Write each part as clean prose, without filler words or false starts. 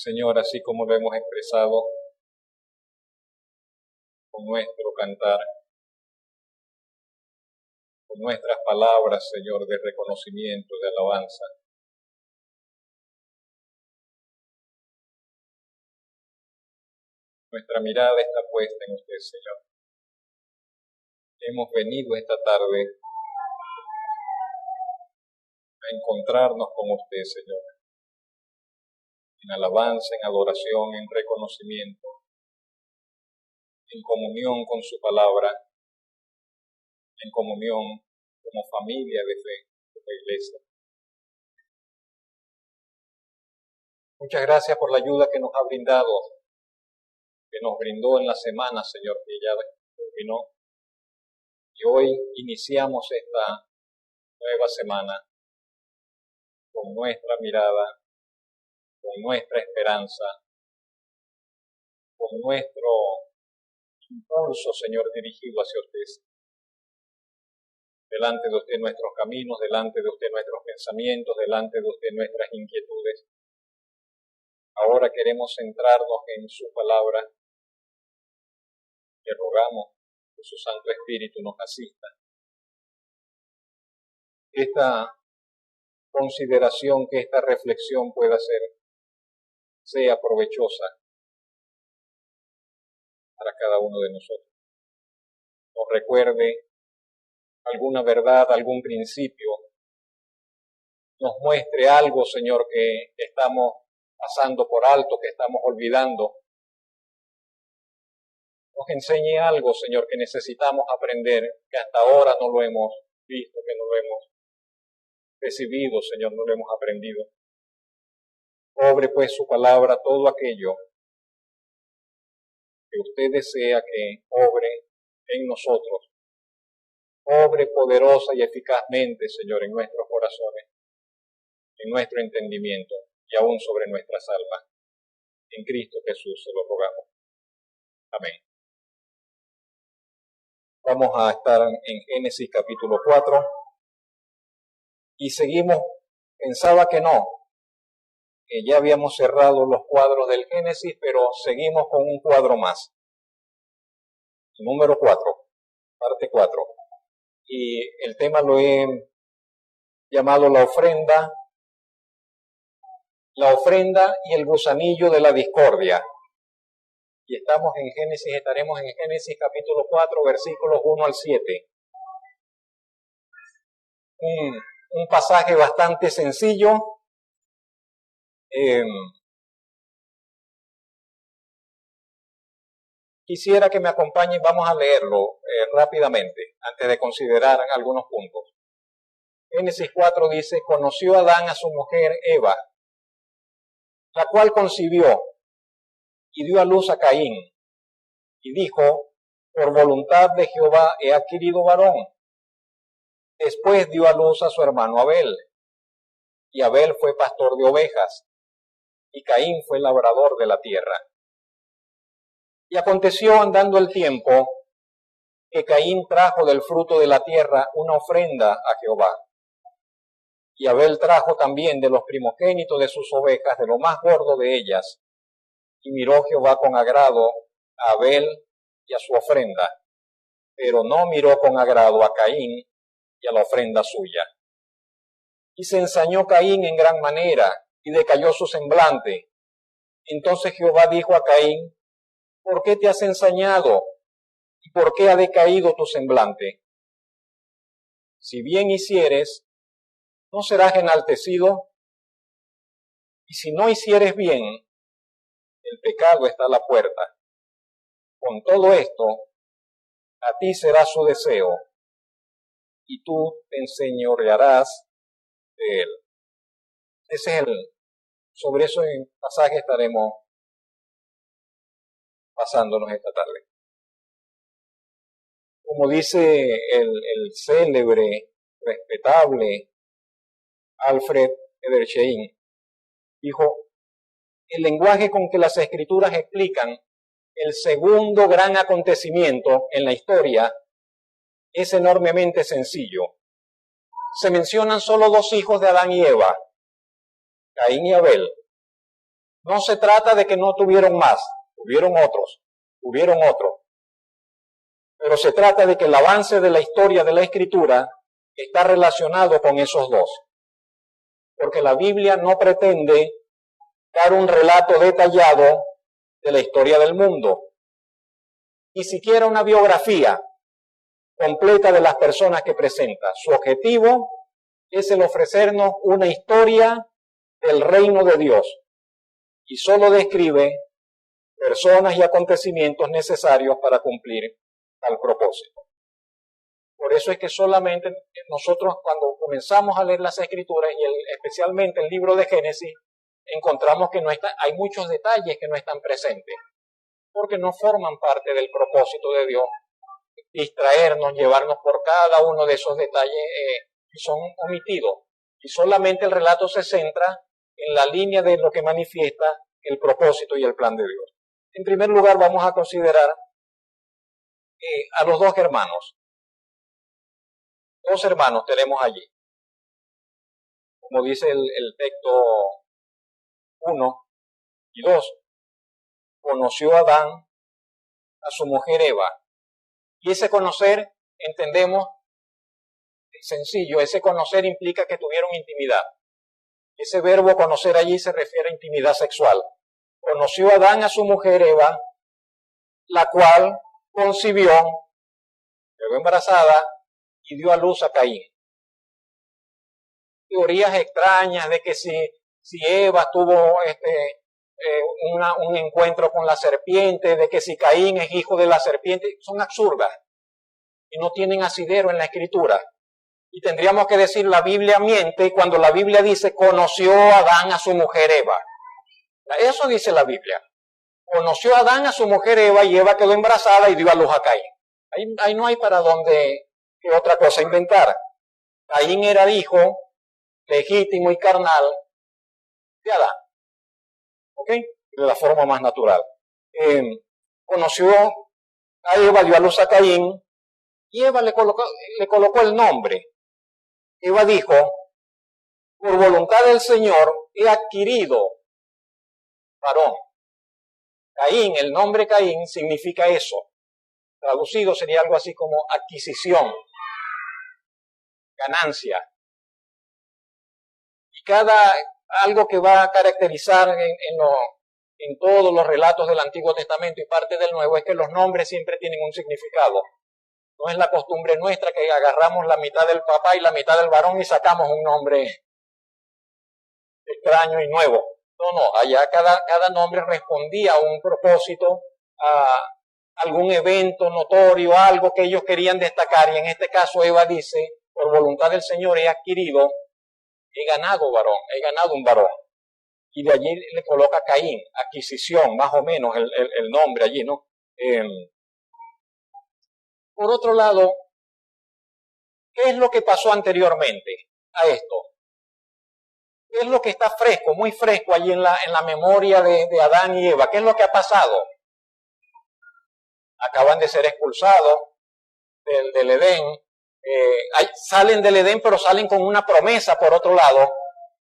Señor, así como lo hemos expresado con nuestro cantar, con nuestras palabras, Señor, de reconocimiento, de alabanza. Nuestra mirada está puesta en usted, Señor. Hemos venido esta tarde a encontrarnos con usted, Señor, en alabanza, en adoración, en reconocimiento, en comunión con su palabra, en comunión como familia de fe, de la iglesia. Muchas gracias por la ayuda que nos ha brindado, que nos brindó en la semana, Señor, que ya terminó. Y hoy iniciamos esta nueva semana con nuestra mirada, con nuestra esperanza, con nuestro impulso, Señor, dirigido hacia usted. Delante de usted nuestros caminos, delante de usted nuestros pensamientos, delante de usted nuestras inquietudes. Ahora queremos centrarnos en su palabra. Le rogamos que su Santo Espíritu nos asista. Esta consideración, que esta reflexión pueda sea provechosa para cada uno de nosotros. Nos recuerde alguna verdad, algún principio, nos muestre algo, Señor, que estamos pasando por alto, que estamos olvidando. Nos enseñe algo, Señor, que necesitamos aprender, que hasta ahora no lo hemos visto, que no lo hemos recibido, Señor, no lo hemos aprendido. Obre pues su palabra todo aquello que usted desea que obre en nosotros. Obre poderosa y eficazmente, Señor, en nuestros corazones, en nuestro entendimiento y aún sobre nuestras almas. En Cristo Jesús se lo rogamos. Amén. Vamos a estar en Génesis capítulo 4 y seguimos, pensaba que no, que ya habíamos cerrado los cuadros del Génesis, pero seguimos con un cuadro más. Número 4, parte 4. Y el tema lo he llamado la ofrenda y el gusanillo de la discordia. Y estamos en Génesis, estaremos en Génesis capítulo 4, versículos 1 al 7. Un pasaje bastante sencillo. Quisiera que me acompañen, vamos a leerlo rápidamente, antes de considerar algunos puntos. Génesis 4 dice, conoció Adán a su mujer Eva, la cual concibió y dio a luz a Caín, y dijo, por voluntad de Jehová he adquirido varón. Después dio a luz a su hermano Abel, y Abel fue pastor de ovejas, y Caín fue labrador de la tierra. Y aconteció andando el tiempo, que Caín trajo del fruto de la tierra una ofrenda a Jehová. Y Abel trajo también de los primogénitos de sus ovejas, de lo más gordo de ellas. Y miró Jehová con agrado a Abel y a su ofrenda, pero no miró con agrado a Caín y a la ofrenda suya. Y se ensañó Caín en gran manera, y decayó su semblante. Entonces Jehová dijo a Caín, ¿por qué te has ensañado? ¿Y por qué ha decaído tu semblante? Si bien hicieres, ¿no serás enaltecido? Y si no hicieres bien, el pecado está a la puerta. Con todo esto, a ti será su deseo, y tú te enseñorearás de él. Ese es sobre eso en pasaje estaremos pasándonos esta tarde. Como dice el célebre, respetable Alfred Edersheim, dijo, el lenguaje con que las escrituras explican el segundo gran acontecimiento en la historia es enormemente sencillo. Se mencionan solo dos hijos de Adán y Eva, Caín y Abel, No se trata de que no tuvieron más, hubieron otros. Pero se trata de que el avance de la historia de la Escritura está relacionado con esos dos. Porque la Biblia no pretende dar un relato detallado de la historia del mundo, ni siquiera una biografía completa de las personas que presenta. Su objetivo es el ofrecernos una historia del reino de Dios y solo describe personas y acontecimientos necesarios para cumplir tal propósito. Por eso es que solamente nosotros cuando comenzamos a leer las Escrituras y especialmente el libro de Génesis, encontramos que hay muchos detalles que no están presentes, porque no forman parte del propósito de Dios, distraernos, llevarnos por cada uno de esos detalles que son omitidos. Y solamente el relato se centra en la línea de lo que manifiesta el propósito y el plan de Dios. En primer lugar, vamos a considerar a los dos hermanos. Dos hermanos tenemos allí. Como dice el texto 1 y 2, conoció Adán a su mujer Eva. Y ese conocer, entendemos, es sencillo, ese conocer implica que tuvieron intimidad. Ese verbo conocer allí se refiere a intimidad sexual. Conoció Adán a su mujer Eva, la cual concibió, quedó embarazada y dio a luz a Caín. Teorías extrañas de que si Eva tuvo un encuentro con la serpiente, de que si Caín es hijo de la serpiente, son absurdas y no tienen asidero en la Escritura. Y tendríamos que decir, la Biblia miente cuando la Biblia dice, conoció Adán a su mujer Eva. Eso dice la Biblia. Conoció Adán a su mujer Eva y Eva quedó embarazada y dio a luz a Caín. Ahí no hay para dónde que otra cosa inventar. Caín era hijo legítimo y carnal de Adán. ¿Ok? De la forma más natural. Conoció a Eva, dio a luz a Caín y Eva le colocó el nombre. Eva dijo, por voluntad del Señor he adquirido varón. Caín, el nombre Caín significa eso. Traducido sería algo así como adquisición, ganancia. Y algo que va a caracterizar en todos los relatos del Antiguo Testamento y parte del Nuevo es que los nombres siempre tienen un significado. No es la costumbre nuestra que agarramos la mitad del papá y la mitad del varón y sacamos un nombre extraño y nuevo. No, allá cada nombre respondía a un propósito, a algún evento notorio, algo que ellos querían destacar. Y en este caso Eva dice, por voluntad del Señor he ganado un varón. Y de allí le coloca Caín, adquisición, más o menos el nombre allí, ¿no? Por otro lado, ¿qué es lo que pasó anteriormente a esto? ¿Qué es lo que está fresco, muy fresco allí en la memoria de Adán y Eva? ¿Qué es lo que ha pasado? Acaban de ser expulsados del Edén. Salen del Edén, pero salen con una promesa por otro lado.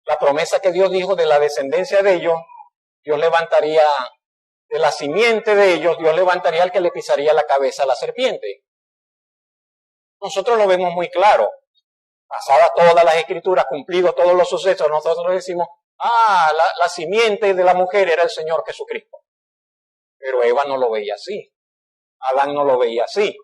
La promesa que Dios dijo de la descendencia de ellos, Dios levantaría, de la simiente de ellos, Dios levantaría al que le pisaría la cabeza a la serpiente. Nosotros lo vemos muy claro. Pasada todas las Escrituras, cumplidos todos los sucesos, nosotros decimos, la simiente de la mujer era el Señor Jesucristo. Pero Eva no lo veía así. Adán no lo veía así.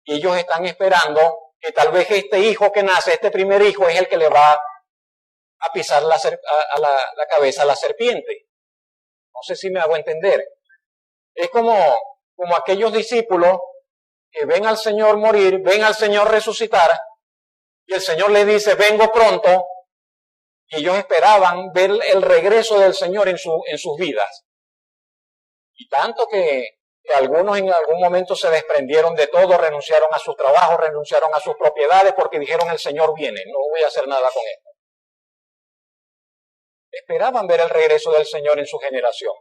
Y ellos están esperando que tal vez este hijo que nace, este primer hijo, es el que le va a pisar la cabeza a la serpiente. No sé si me hago entender. Es como aquellos discípulos que ven al Señor morir, ven al Señor resucitar, y el Señor les dice, vengo pronto, y ellos esperaban ver el regreso del Señor en sus vidas. Y tanto que algunos en algún momento se desprendieron de todo, renunciaron a sus trabajos, renunciaron a sus propiedades, porque dijeron, el Señor viene, no voy a hacer nada con esto. Esperaban ver el regreso del Señor en su generación.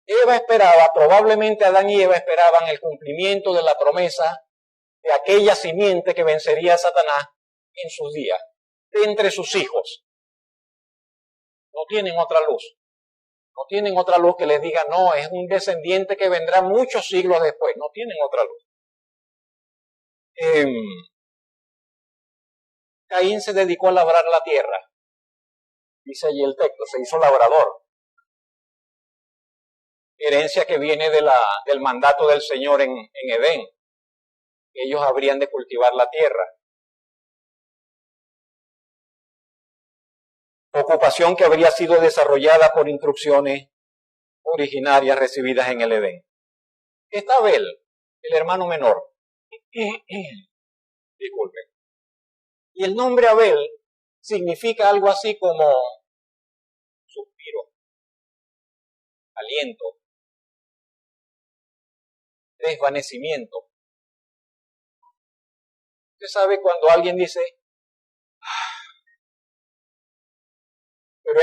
Eva esperaba, probablemente Adán y Eva esperaban el cumplimiento de la promesa de aquella simiente que vencería a Satanás en sus días, de entre sus hijos. No tienen otra luz. No tienen otra luz que les diga, no, es un descendiente que vendrá muchos siglos después. No tienen otra luz. Caín se dedicó a labrar la tierra. Dice allí el texto, se hizo labrador. Herencia que viene del mandato del Señor en Edén. Ellos habrían de cultivar la tierra. Ocupación que habría sido desarrollada por instrucciones originarias recibidas en el Edén. Está Abel, el hermano menor. Disculpen. Y el nombre Abel significa algo así como suspiro, aliento, desvanecimiento. Usted sabe cuando alguien dice, pero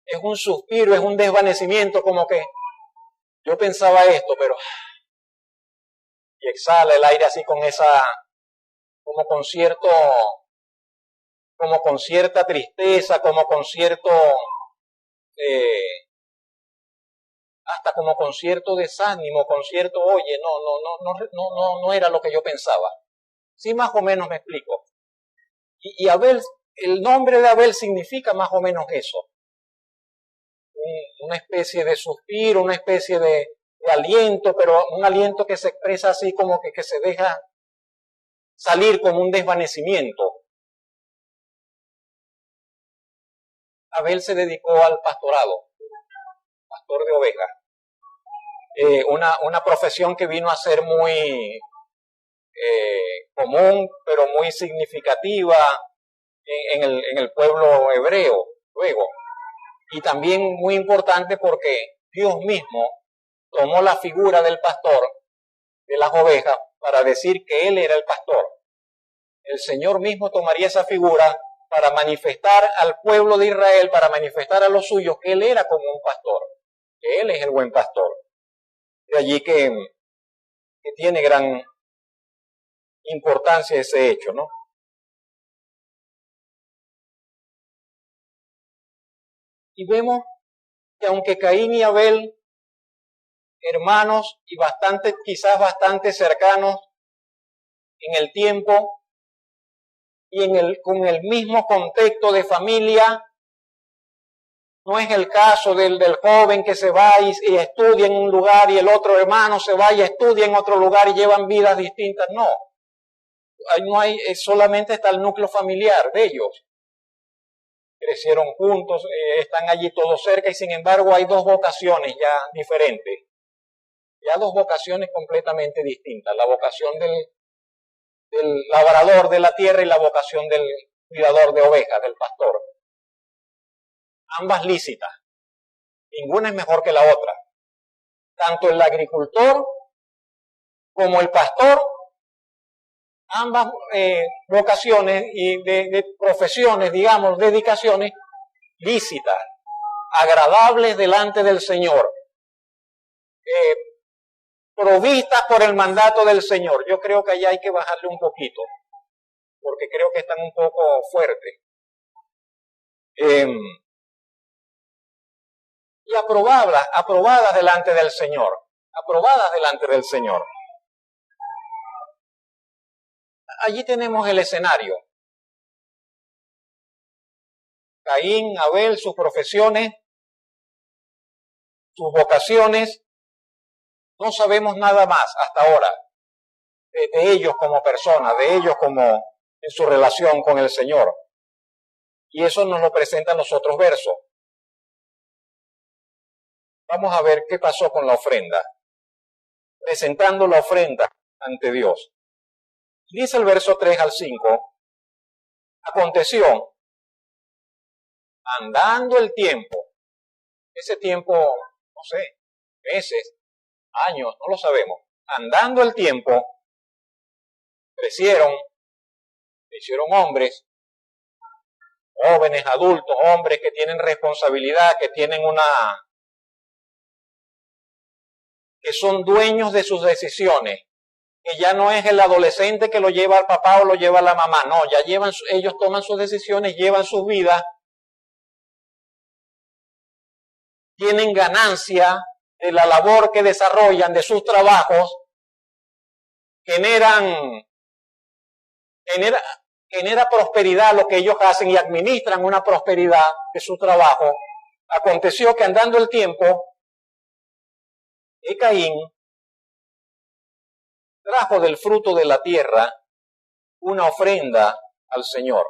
es un suspiro, es un desvanecimiento, como que yo pensaba esto, pero y exhala el aire así con esa, como con cierta tristeza, como con cierto, hasta como con cierto desánimo, con cierto, oye, no era lo que yo pensaba. Sí, más o menos me explico. Y Abel, el nombre de Abel significa más o menos eso. Una especie de suspiro, una especie de aliento, pero un aliento que se expresa así como que se deja salir como un desvanecimiento. Abel se dedicó al pastorado, pastor de ovejas. Una profesión que vino a ser muy común, pero muy significativa en el pueblo hebreo, luego. Y también muy importante porque Dios mismo tomó la figura del pastor de las ovejas para decir que Él era el pastor. El Señor mismo tomaría esa figura para manifestar al pueblo de Israel, para manifestar a los suyos que Él era como un pastor, que Él es el buen pastor. De allí que tiene gran importancia ese hecho, ¿no? Y vemos que aunque Caín y Abel, hermanos y quizás bastante cercanos en el tiempo y con el mismo contexto de familia, no es el caso del joven que se va y estudia en un lugar y el otro hermano se va y estudia en otro lugar y llevan vidas distintas, no. Solamente está el núcleo familiar de ellos. Crecieron juntos, están allí todos cerca y sin embargo hay dos vocaciones ya diferentes. Ya dos vocaciones completamente distintas. La vocación del labrador de la tierra y la vocación del cuidador de ovejas, del pastor. Ambas lícitas. Ninguna es mejor que la otra. Tanto el agricultor como el pastor, ambas vocaciones y de profesiones, digamos, dedicaciones lícitas, agradables delante del Señor, provistas por el mandato del Señor. Yo creo que allá hay que bajarle un poquito, porque creo que están un poco fuertes. Y aprobadas delante del Señor, aprobadas delante del Señor. Allí tenemos el escenario. Caín, Abel, sus profesiones, sus vocaciones. No sabemos nada más hasta ahora de ellos como personas, de ellos como en su relación con el Señor. Y eso nos lo presentan los otros versos. Vamos a ver qué pasó con la ofrenda. Presentando la ofrenda ante Dios. Dice el verso 3 al 5, aconteció, andando el tiempo, ese tiempo, no sé, meses, años, no lo sabemos, andando el tiempo, crecieron, se hicieron hombres, jóvenes, adultos, hombres que tienen responsabilidad, que son dueños de sus decisiones, que ya no es el adolescente que lo lleva al papá o lo lleva a la mamá, no, ya ellos toman sus decisiones, llevan sus vidas, tienen ganancia de la labor que desarrollan, de sus trabajos, genera prosperidad lo que ellos hacen y administran una prosperidad de su trabajo. Aconteció que andando el tiempo, Caín trajo del fruto de la tierra una ofrenda al Señor.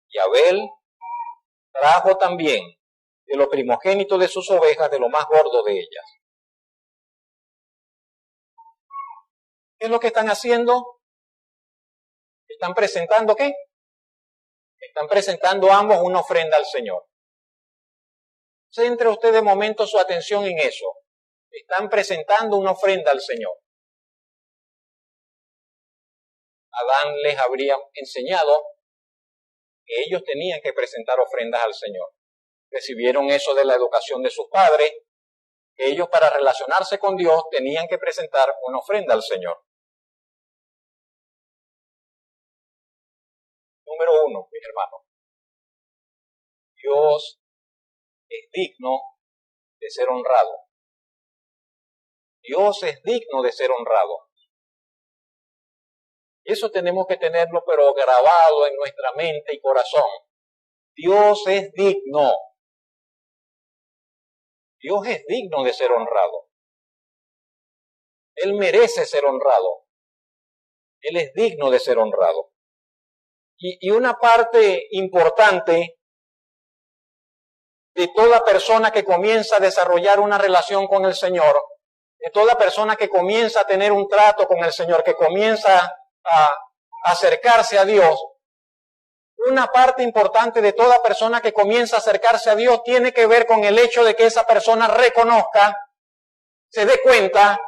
Y Abel trajo también de lo primogénito de sus ovejas, de lo más gordo de ellas. ¿Qué es lo que están haciendo? ¿Están presentando qué? Están presentando ambos una ofrenda al Señor. Centre usted de momento su atención en eso. Están presentando una ofrenda al Señor. Adán les habría enseñado que ellos tenían que presentar ofrendas al Señor. Recibieron eso de la educación de sus padres, que ellos para relacionarse con Dios tenían que presentar una ofrenda al Señor. Número 1, mis hermanos. Dios es digno de ser honrado. Dios es digno de ser honrado. Eso tenemos que tenerlo, pero grabado en nuestra mente y corazón. Dios es digno. Dios es digno de ser honrado. Él merece ser honrado. Él es digno de ser honrado. Y una parte importante de toda persona que comienza a desarrollar una relación con el Señor, de toda persona que comienza a tener un trato con el Señor, que comienza a acercarse a Dios, una parte importante de toda persona que comienza a acercarse a Dios tiene que ver con el hecho de que esa persona reconozca, se dé cuenta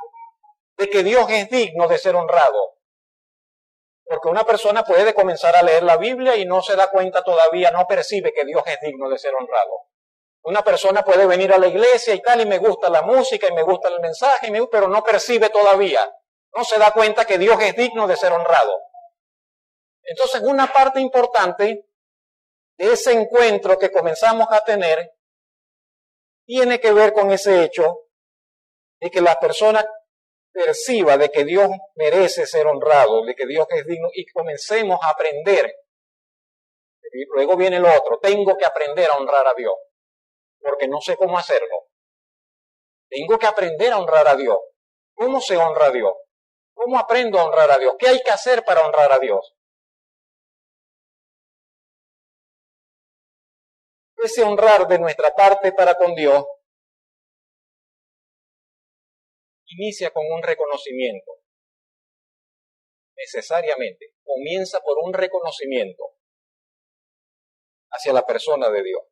de que Dios es digno de ser honrado. Porque una persona puede comenzar a leer la Biblia y no se da cuenta todavía, no percibe que Dios es digno de ser honrado. Una persona puede venir a la iglesia y tal, y me gusta la música, y me gusta el mensaje, pero no percibe todavía, no se da cuenta que Dios es digno de ser honrado. Entonces, una parte importante de ese encuentro que comenzamos a tener tiene que ver con ese hecho de que la persona perciba de que Dios merece ser honrado, de que Dios es digno, y comencemos a aprender. Y luego viene lo otro, tengo que aprender a honrar a Dios, porque no sé cómo hacerlo. Tengo que aprender a honrar a Dios. ¿Cómo se honra a Dios? ¿Cómo aprendo a honrar a Dios? ¿Qué hay que hacer para honrar a Dios? Ese honrar de nuestra parte para con Dios inicia con un reconocimiento. Necesariamente. Comienza por un reconocimiento hacia la persona de Dios.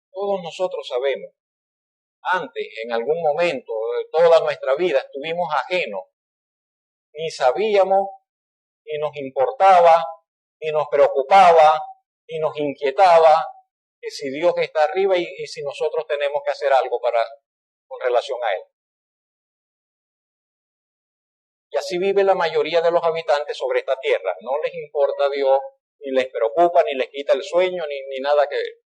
Todos nosotros sabemos, antes, en algún momento de toda nuestra vida, estuvimos ajenos. Ni sabíamos, ni nos importaba, ni nos preocupaba, ni nos inquietaba que si Dios está arriba y si nosotros tenemos que hacer algo con relación a Él. Y así vive la mayoría de los habitantes sobre esta tierra. No les importa Dios, ni les preocupa, ni les quita el sueño, ni nada que ver.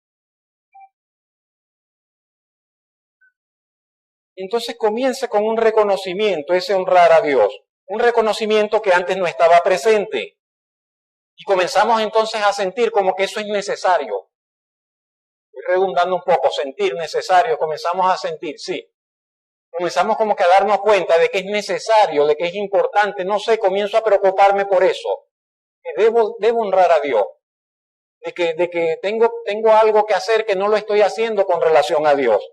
Entonces comienza con un reconocimiento, ese honrar a Dios. Un reconocimiento que antes no estaba presente. Y comenzamos entonces a sentir como que eso es necesario. Estoy redundando un poco, sentir necesario, comenzamos a sentir, sí. Comenzamos como que a darnos cuenta de que es necesario, de que es importante, no sé, comienzo a preocuparme por eso. Que debo honrar a Dios. De que tengo algo que hacer que no lo estoy haciendo con relación a Dios.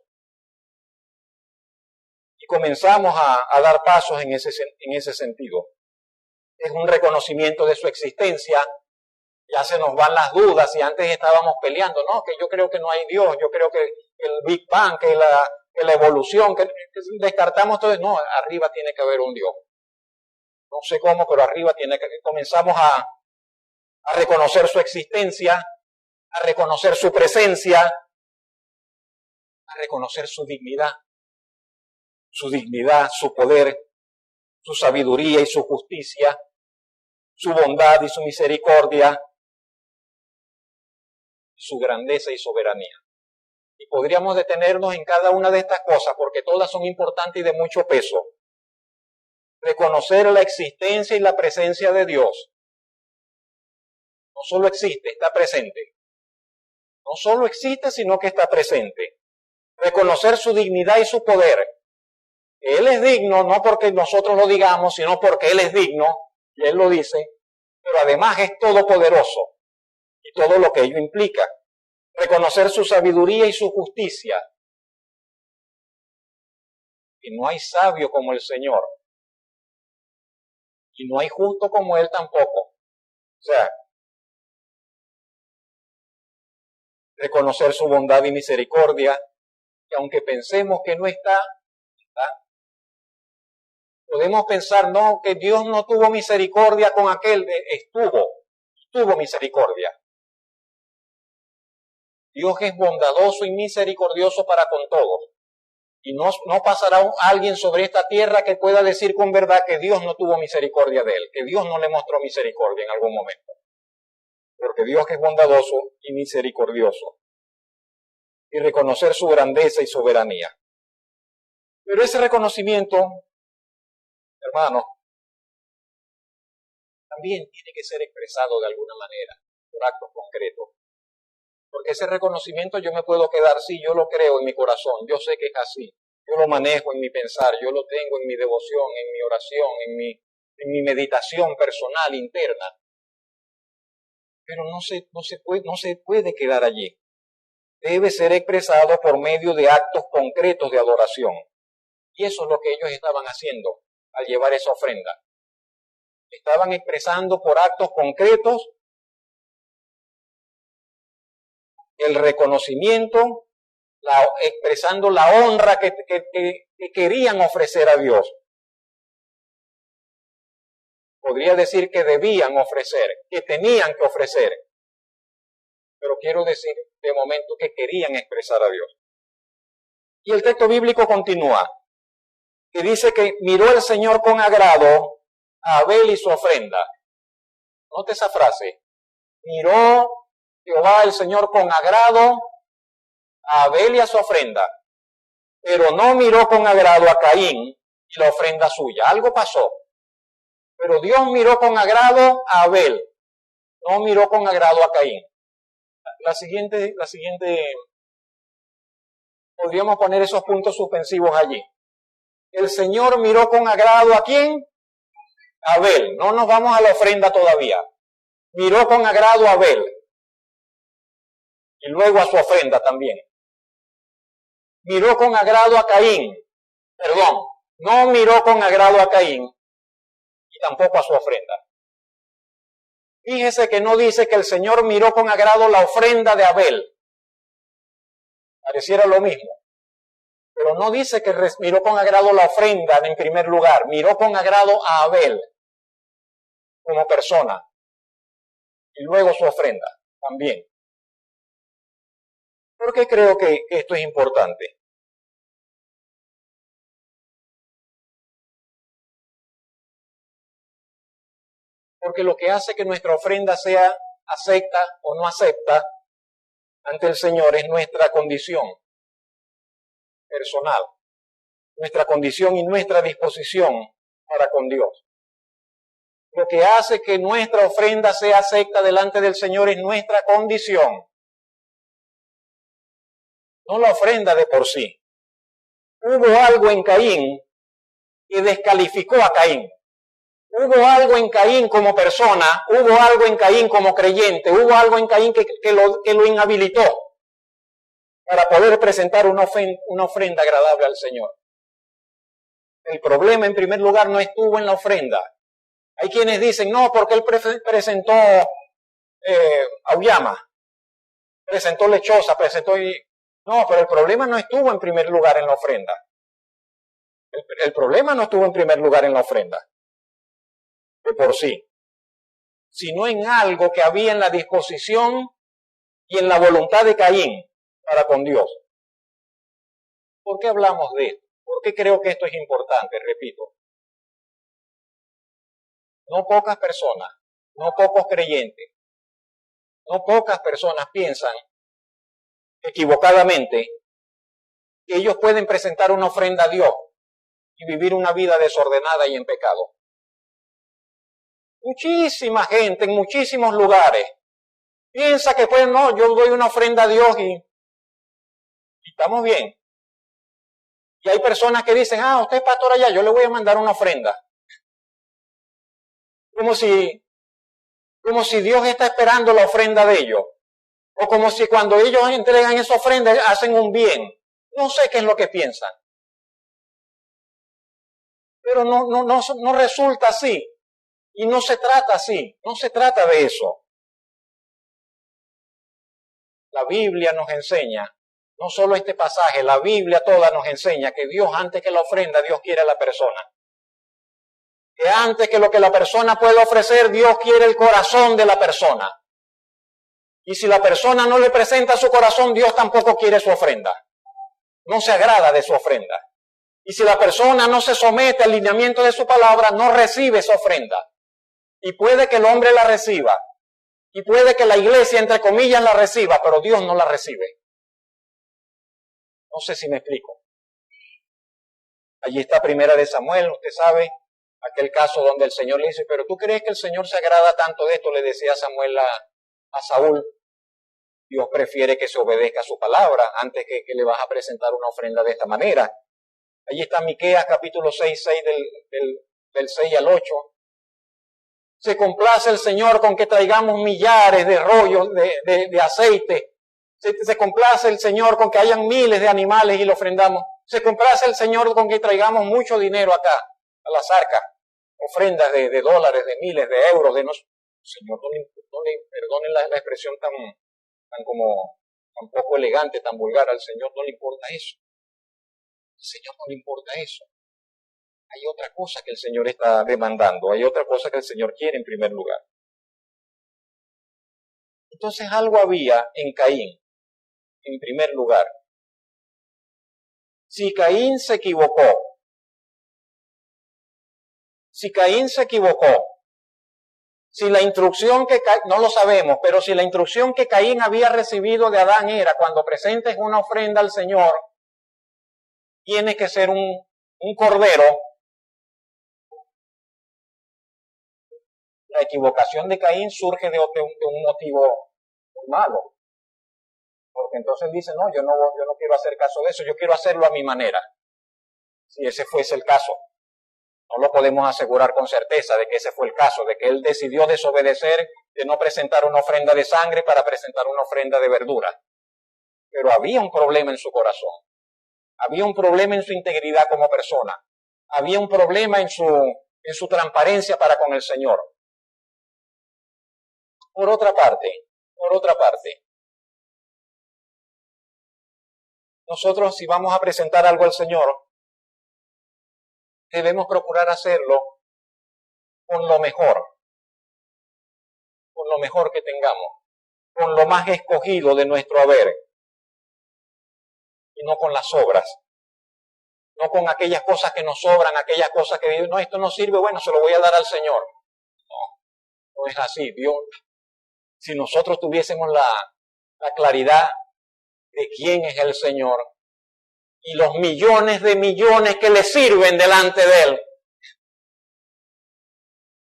Y comenzamos a dar pasos en ese sentido. Es un reconocimiento de su existencia. Ya se nos van las dudas y antes estábamos peleando, no, que yo creo que no hay Dios, yo creo que el Big Bang, que la evolución, que descartamos todo, no, arriba tiene que haber un Dios. No sé cómo, pero arriba comenzamos a reconocer su existencia, a reconocer su presencia, a reconocer su dignidad, su poder, su sabiduría y su justicia, su bondad y su misericordia, su grandeza y soberanía. Y podríamos detenernos en cada una de estas cosas porque todas son importantes y de mucho peso. Reconocer la existencia y la presencia de Dios. No solo existe, está presente. No solo existe, sino que está presente. Reconocer su dignidad y su poder. Él es digno, no porque nosotros lo digamos, sino porque Él es digno, y Él lo dice, pero además es todopoderoso, y todo lo que ello implica. Reconocer su sabiduría y su justicia. Y no hay sabio como el Señor. Y no hay justo como Él tampoco. O sea, reconocer su bondad y misericordia, que aunque pensemos que no está, podemos pensar, no, que Dios no tuvo misericordia con aquel, tuvo misericordia. Dios es bondadoso y misericordioso para con todos. Y no pasará alguien sobre esta tierra que pueda decir con verdad que Dios no tuvo misericordia de él, que Dios no le mostró misericordia en algún momento. Porque Dios es bondadoso y misericordioso. Y reconocer su grandeza y soberanía. Pero ese reconocimiento, hermanos, también tiene que ser expresado de alguna manera, por actos concretos. Porque ese reconocimiento yo me puedo quedar, sí, yo lo creo en mi corazón, yo sé que es así, yo lo manejo en mi pensar, yo lo tengo en mi devoción, en mi oración, en mi meditación personal, interna. Pero no se puede quedar allí. Debe ser expresado por medio de actos concretos de adoración. Y eso es lo que ellos estaban haciendo al llevar esa ofrenda. Estaban expresando por actos concretos el reconocimiento, expresando la honra que querían ofrecer a Dios. Podría decir que debían ofrecer, que tenían que ofrecer. Pero quiero decir de momento que querían expresar a Dios. Y el texto bíblico continúa, que dice que miró el Señor con agrado a Abel y su ofrenda. Note esa frase. Miró Jehová el Señor con agrado a Abel y a su ofrenda, pero no miró con agrado a Caín y la ofrenda suya. Algo pasó. Pero Dios miró con agrado a Abel, no miró con agrado a Caín. La siguiente, podríamos poner esos puntos suspensivos allí. El Señor miró con agrado ¿a quién? A Abel. No nos vamos a la ofrenda todavía. Miró con agrado a Abel. Y luego a su ofrenda también. Miró con agrado a Caín. Perdón, no miró con agrado a Caín y tampoco a su ofrenda. Fíjese que no dice que el Señor miró con agrado la ofrenda de Abel. Pareciera lo mismo. Pero no dice que miró con agrado la ofrenda en primer lugar. Miró con agrado a Abel como persona. Y luego su ofrenda también. ¿Por qué creo que esto es importante? Porque lo que hace que nuestra ofrenda sea acepta o no acepta ante el Señor es nuestra condición personal, nuestra condición y nuestra disposición para con Dios. Lo que hace que nuestra ofrenda sea acepta delante del Señor es nuestra condición, no la ofrenda de por sí. Hubo algo en Caín que descalificó a Caín. Hubo algo en Caín como persona, hubo algo en Caín como creyente, hubo algo en Caín que lo inhabilitó para poder presentar una ofrenda agradable al Señor. El problema, en primer lugar, no estuvo en la ofrenda. Hay quienes dicen, no, porque él presentó auyama, presentó lechosa, No, pero el problema no estuvo en primer lugar en la ofrenda. El problema no estuvo en primer lugar en la ofrenda, de por sí, sino en algo que había en la disposición y en la voluntad de Caín para con Dios. ¿Por qué hablamos de esto? ¿Por qué creo que esto es importante? Repito, no pocas personas, no pocos creyentes, no pocas personas piensan equivocadamente que ellos pueden presentar una ofrenda a Dios y vivir una vida desordenada y en pecado. Muchísima gente en muchísimos lugares piensa que pues no, yo doy una ofrenda a Dios y estamos bien. Y hay personas que dicen, usted es pastor allá, yo le voy a mandar una ofrenda. Como si Dios está esperando la ofrenda de ellos. O como si cuando ellos entregan esa ofrenda hacen un bien. No sé qué es lo que piensan. Pero no resulta así. Y no se trata así. No se trata de eso. La Biblia nos enseña, no solo este pasaje, la Biblia toda nos enseña que Dios, antes que la ofrenda, Dios quiere a la persona. Que antes que lo que la persona puede ofrecer, Dios quiere el corazón de la persona. Y si la persona no le presenta su corazón, Dios tampoco quiere su ofrenda. No se agrada de su ofrenda. Y si la persona no se somete al lineamiento de su palabra, no recibe esa ofrenda. Y puede que el hombre la reciba. Y puede que la iglesia, entre comillas, la reciba, pero Dios no la recibe. No sé si me explico. Allí está Primera de Samuel, usted sabe, aquel caso donde el Señor le dice, pero ¿tú crees que el Señor se agrada tanto de esto? Le decía Samuel a Saúl. Dios prefiere que se obedezca a su palabra antes que le vas a presentar una ofrenda de esta manera. Allí está Miqueas capítulo 6 del 6 al 8. Se complace el Señor con que traigamos millares de rollos de aceite. Se complace el Señor con que hayan miles de animales y lo ofrendamos. Se complace el Señor con que traigamos mucho dinero acá, a las arcas. Ofrendas de dólares, de miles, de euros. Señor, no le perdonen la expresión tan poco elegante, tan vulgar. Al Señor no le importa eso. Al Señor no le importa eso. Hay otra cosa que el Señor está demandando, hay otra cosa que el Señor quiere en primer lugar. Entonces algo había en Caín, en primer lugar. Si Caín se equivocó, si la instrucción que no lo sabemos, pero si la instrucción que Caín había recibido de Adán era cuando presentes una ofrenda al Señor, tiene que ser un cordero. La equivocación de Caín surge de un motivo malo. Porque entonces dice, no, yo no quiero hacer caso de eso, yo quiero hacerlo a mi manera. Si ese fuese el caso. No lo podemos asegurar con certeza de que ese fue el caso, de que él decidió desobedecer, de no presentar una ofrenda de sangre para presentar una ofrenda de verdura. Pero había un problema en su corazón. Había un problema en su integridad como persona. Había un problema en su transparencia para con el Señor. Por otra parte, nosotros si vamos a presentar algo al Señor, debemos procurar hacerlo con lo mejor que tengamos, con lo más escogido de nuestro haber, y no con las obras, no con aquellas cosas que nos sobran, aquellas cosas que no, esto no sirve, bueno, se lo voy a dar al Señor. No es así. Dios, si nosotros tuviésemos la claridad de quién es el Señor y los millones de millones que le sirven delante de Él,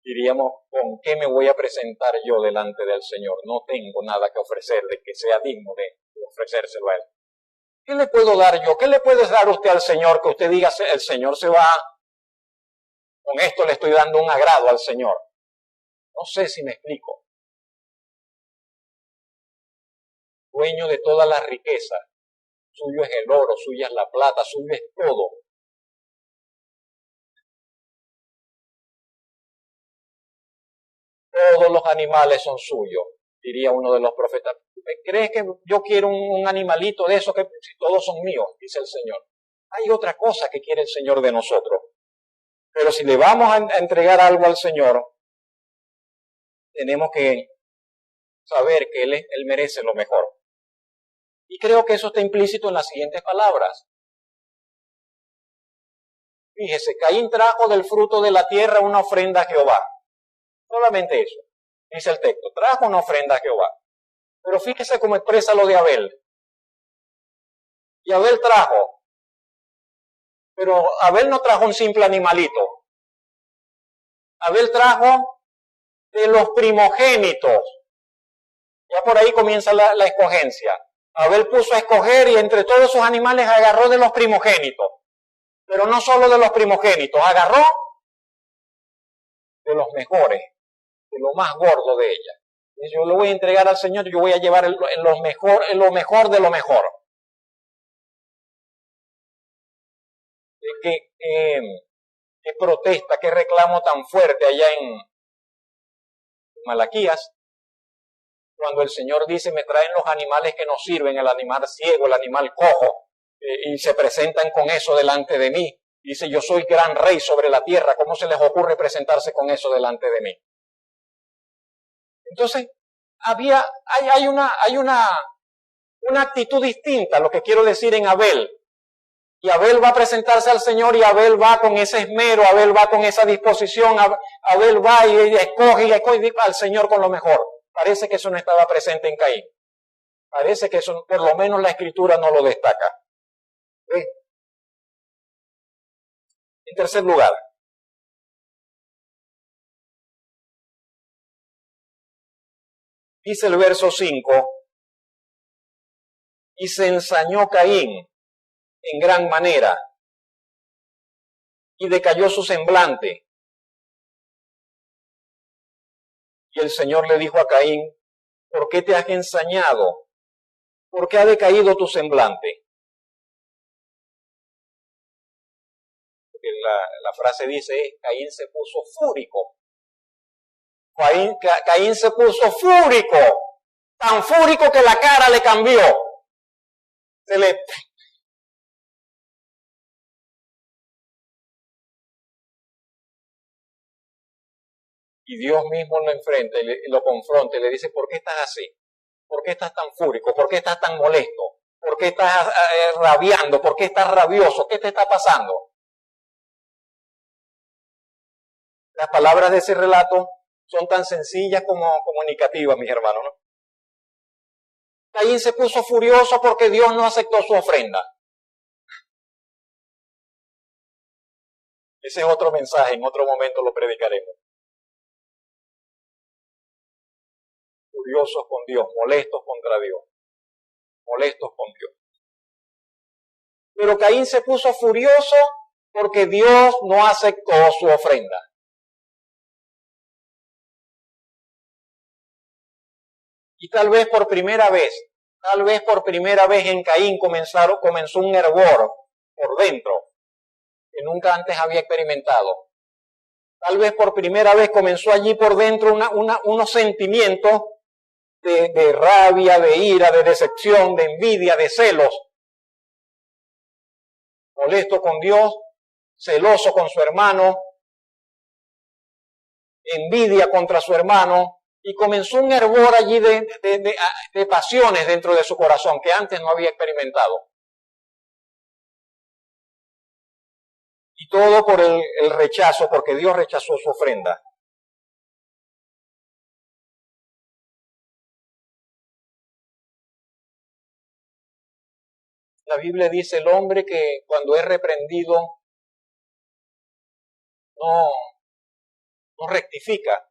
diríamos, ¿con qué me voy a presentar yo delante del Señor? No tengo nada que ofrecerle que sea digno de ofrecérselo a Él. ¿Qué le puedo dar yo? ¿Qué le puede dar usted al Señor que usted diga, el Señor se va, con esto le estoy dando un agrado al Señor? No sé si me explico. Dueño de toda la riqueza, suyo es el oro, suya es la plata, suyo es todo. Todos los animales son suyos, diría uno de los profetas. ¿Crees que yo quiero un animalito de esos que si todos son míos? Dice el Señor. Hay otra cosa que quiere el Señor de nosotros. Pero si le vamos a entregar algo al Señor, tenemos que saber que Él merece lo mejor. Y creo que eso está implícito en las siguientes palabras. Fíjese, Caín trajo del fruto de la tierra una ofrenda a Jehová. Solamente eso, dice el texto, trajo una ofrenda a Jehová. Pero fíjese cómo expresa lo de Abel. Y Abel trajo. Pero Abel no trajo un simple animalito. Abel trajo de los primogénitos. Ya por ahí comienza la escogencia. Abel puso a escoger y entre todos esos animales agarró de los primogénitos. Pero no solo de los primogénitos, agarró de los mejores, de lo más gordo de ella. Y yo lo voy a entregar al Señor, yo voy a llevar lo mejor de lo mejor. Qué protesta, qué reclamo tan fuerte allá en Malaquías, cuando el Señor dice, me traen los animales que nos sirven, el animal ciego, el animal cojo, y se presentan con eso delante de mí. Dice, yo soy gran rey sobre la tierra, ¿cómo se les ocurre presentarse con eso delante de mí? Entonces, hay una actitud distinta, lo que quiero decir en Abel. Y Abel va a presentarse al Señor y Abel va con ese esmero, Abel va con esa disposición, Abel va y escoge al Señor con lo mejor. Parece que eso no estaba presente en Caín. Parece que eso, por lo menos la Escritura no lo destaca. ¿Sí? En tercer lugar, dice el verso 5, y se ensañó Caín en gran manera, y decayó su semblante. Y el Señor le dijo a Caín, ¿por qué te has ensañado? ¿Por qué ha decaído tu semblante? La frase dice, Caín se puso fúrico. Caín se puso fúrico, tan fúrico que la cara le cambió. Y Dios mismo lo enfrenta y lo confronta y le dice, ¿por qué estás así? ¿Por qué estás tan fúrico? ¿Por qué estás tan molesto? ¿Por qué estás rabiando? ¿Por qué estás rabioso? ¿Qué te está pasando? Las palabras de ese relato son tan sencillas como comunicativas, mis hermanos, ¿no? Caín se puso furioso porque Dios no aceptó su ofrenda. Ese es otro mensaje, en otro momento lo predicaremos. Furiosos con Dios, molestos contra Dios. Molestos con Dios. Pero Caín se puso furioso porque Dios no aceptó su ofrenda. Y tal vez por primera vez en Caín comenzó un hervor por dentro que nunca antes había experimentado. Tal vez por primera vez comenzó allí por dentro unos sentimientos de rabia, de ira, de decepción, de envidia, de celos. Molesto con Dios, celoso con su hermano, envidia contra su hermano, y comenzó un hervor allí de pasiones dentro de su corazón que antes no había experimentado. Y todo por el rechazo, porque Dios rechazó su ofrenda. La Biblia dice el hombre que cuando es reprendido no rectifica.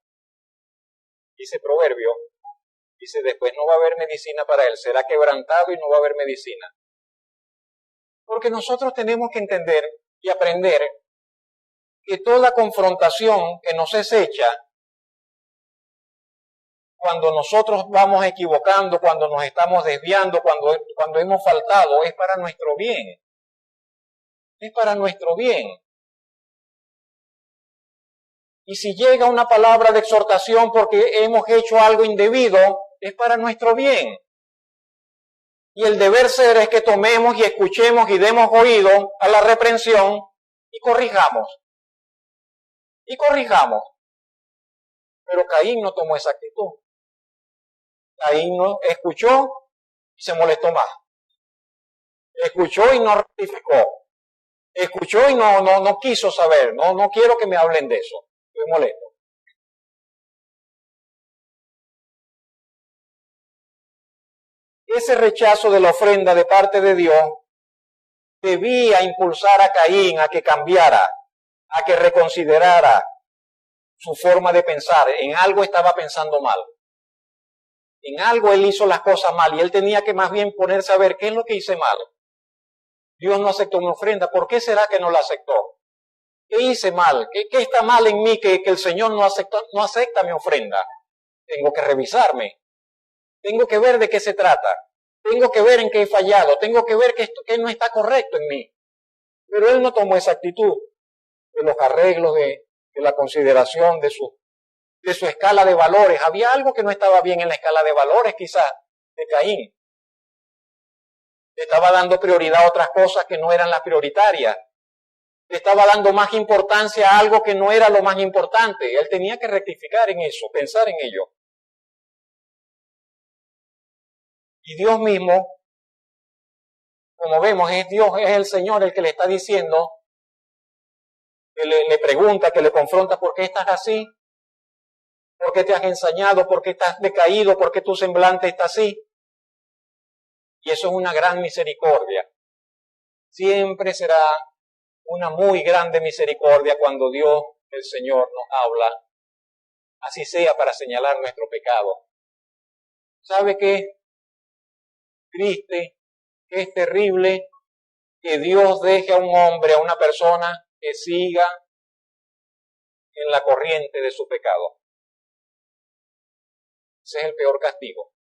Dice Proverbio, dice después no va a haber medicina para él, será quebrantado y no va a haber medicina. Porque nosotros tenemos que entender y aprender que toda confrontación que nos es hecha, cuando nosotros vamos equivocando, cuando nos estamos desviando, cuando hemos faltado, es para nuestro bien. Es para nuestro bien. Y si llega una palabra de exhortación porque hemos hecho algo indebido, es para nuestro bien. Y el deber ser es que tomemos y escuchemos y demos oído a la reprensión y corrijamos. Y corrijamos. Pero Caín no tomó esa actitud. Caín no escuchó y se molestó más. Escuchó y no rectificó. Escuchó y no quiso saber. No quiero que me hablen de eso. Estoy molesto. Ese rechazo de la ofrenda de parte de Dios debía impulsar a Caín a que cambiara, a que reconsiderara su forma de pensar. En algo estaba pensando mal. En algo él hizo las cosas mal y él tenía que más bien ponerse a ver qué es lo que hice mal. Dios no aceptó mi ofrenda. ¿Por qué será que no la aceptó? ¿Qué hice mal? ¿Qué está mal en mí que el Señor no acepta mi ofrenda? Tengo que revisarme. Tengo que ver de qué se trata. Tengo que ver en qué he fallado. Tengo que ver que no está correcto en mí. Pero él no tomó esa actitud de los arreglos, de la consideración de su escala de valores. Había algo que no estaba bien en la escala de valores quizás de Caín. Le estaba dando prioridad a otras cosas que no eran las prioritarias. Le estaba dando más importancia a algo que no era lo más importante. Él tenía que rectificar en eso, pensar en ello. Y Dios mismo, como vemos, es Dios, es el Señor el que le está diciendo, que le pregunta, que le confronta, ¿por qué estás así? ¿Por qué te has ensañado? ¿Por qué estás decaído? ¿Por qué tu semblante está así? Y eso es una gran misericordia. Siempre será una muy grande misericordia cuando Dios, el Señor, nos habla, así sea para señalar nuestro pecado. ¿Sabe qué? Triste, que es terrible que Dios deje a un hombre, a una persona, que siga en la corriente de su pecado. Ese es el peor castigo.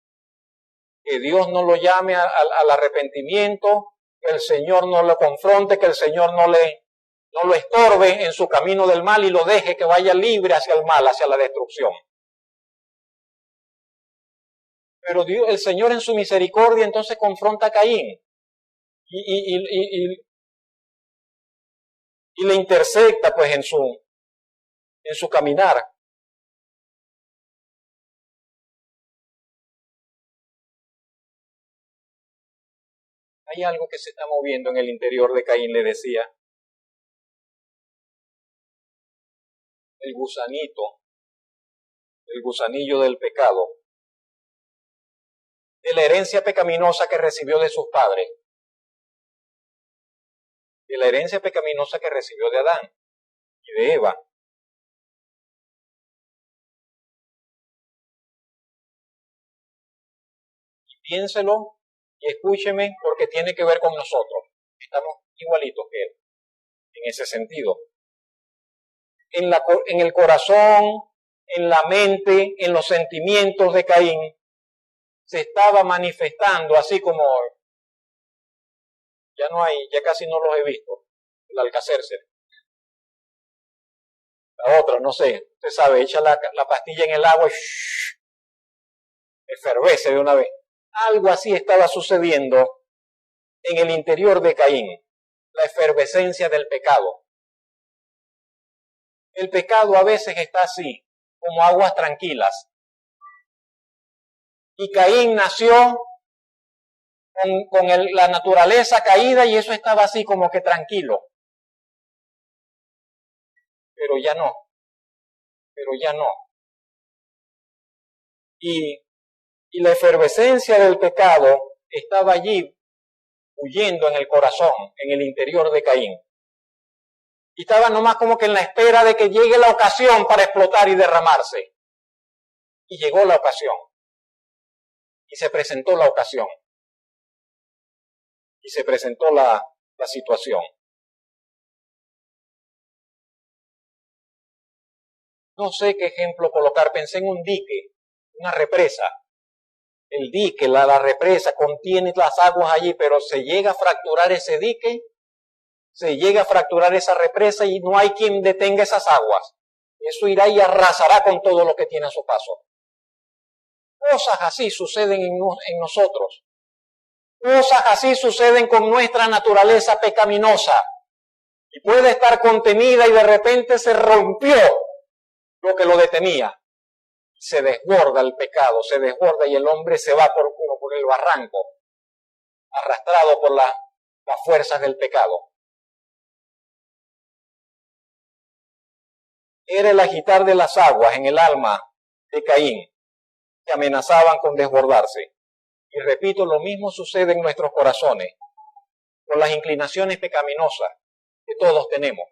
Que Dios no lo llame al arrepentimiento, que el Señor no lo confronte, que el Señor no lo estorbe en su camino del mal y lo deje que vaya libre hacia el mal, hacia la destrucción. Pero Dios, el Señor en su misericordia entonces confronta a Caín y le intersecta pues en su caminar. Hay algo que se está moviendo en el interior de Caín, le decía. El gusanito, el gusanillo del pecado, de la herencia pecaminosa que recibió de sus padres, de la herencia pecaminosa que recibió de Adán y de Eva. Y piénselo y escúcheme porque tiene que ver con nosotros. Estamos igualitos que él, en ese sentido. En el corazón, en la mente, en los sentimientos de Caín, se estaba manifestando así como ya casi no los he visto, el Alcacercer. La otra, no sé, usted sabe, echa la pastilla en el agua y efervece de una vez. Algo así estaba sucediendo en el interior de Caín, la efervescencia del pecado. El pecado a veces está así, como aguas tranquilas. Y Caín nació con la naturaleza caída y eso estaba así como que tranquilo. Pero ya no. Y la efervescencia del pecado estaba allí, huyendo en el corazón, en el interior de Caín. Y estaba nomás como que en la espera de que llegue la ocasión para explotar y derramarse. Y llegó la ocasión. Y se presentó la ocasión. Y se presentó la situación. No sé qué ejemplo colocar. Pensé en un dique, una represa. El dique, la represa, contiene las aguas allí, pero se llega a fracturar ese dique, se llega a fracturar esa represa y no hay quien detenga esas aguas. Eso irá y arrasará con todo lo que tiene a su paso. Cosas así suceden en nosotros. Cosas así suceden con nuestra naturaleza pecaminosa. Y puede estar contenida y de repente se rompió lo que lo detenía. Se desborda el pecado, se desborda y el hombre se va por el barranco, arrastrado por las fuerzas del pecado. Era el agitar de las aguas en el alma de Caín, que amenazaban con desbordarse. Y repito, lo mismo sucede en nuestros corazones. por las inclinaciones pecaminosas que todos tenemos,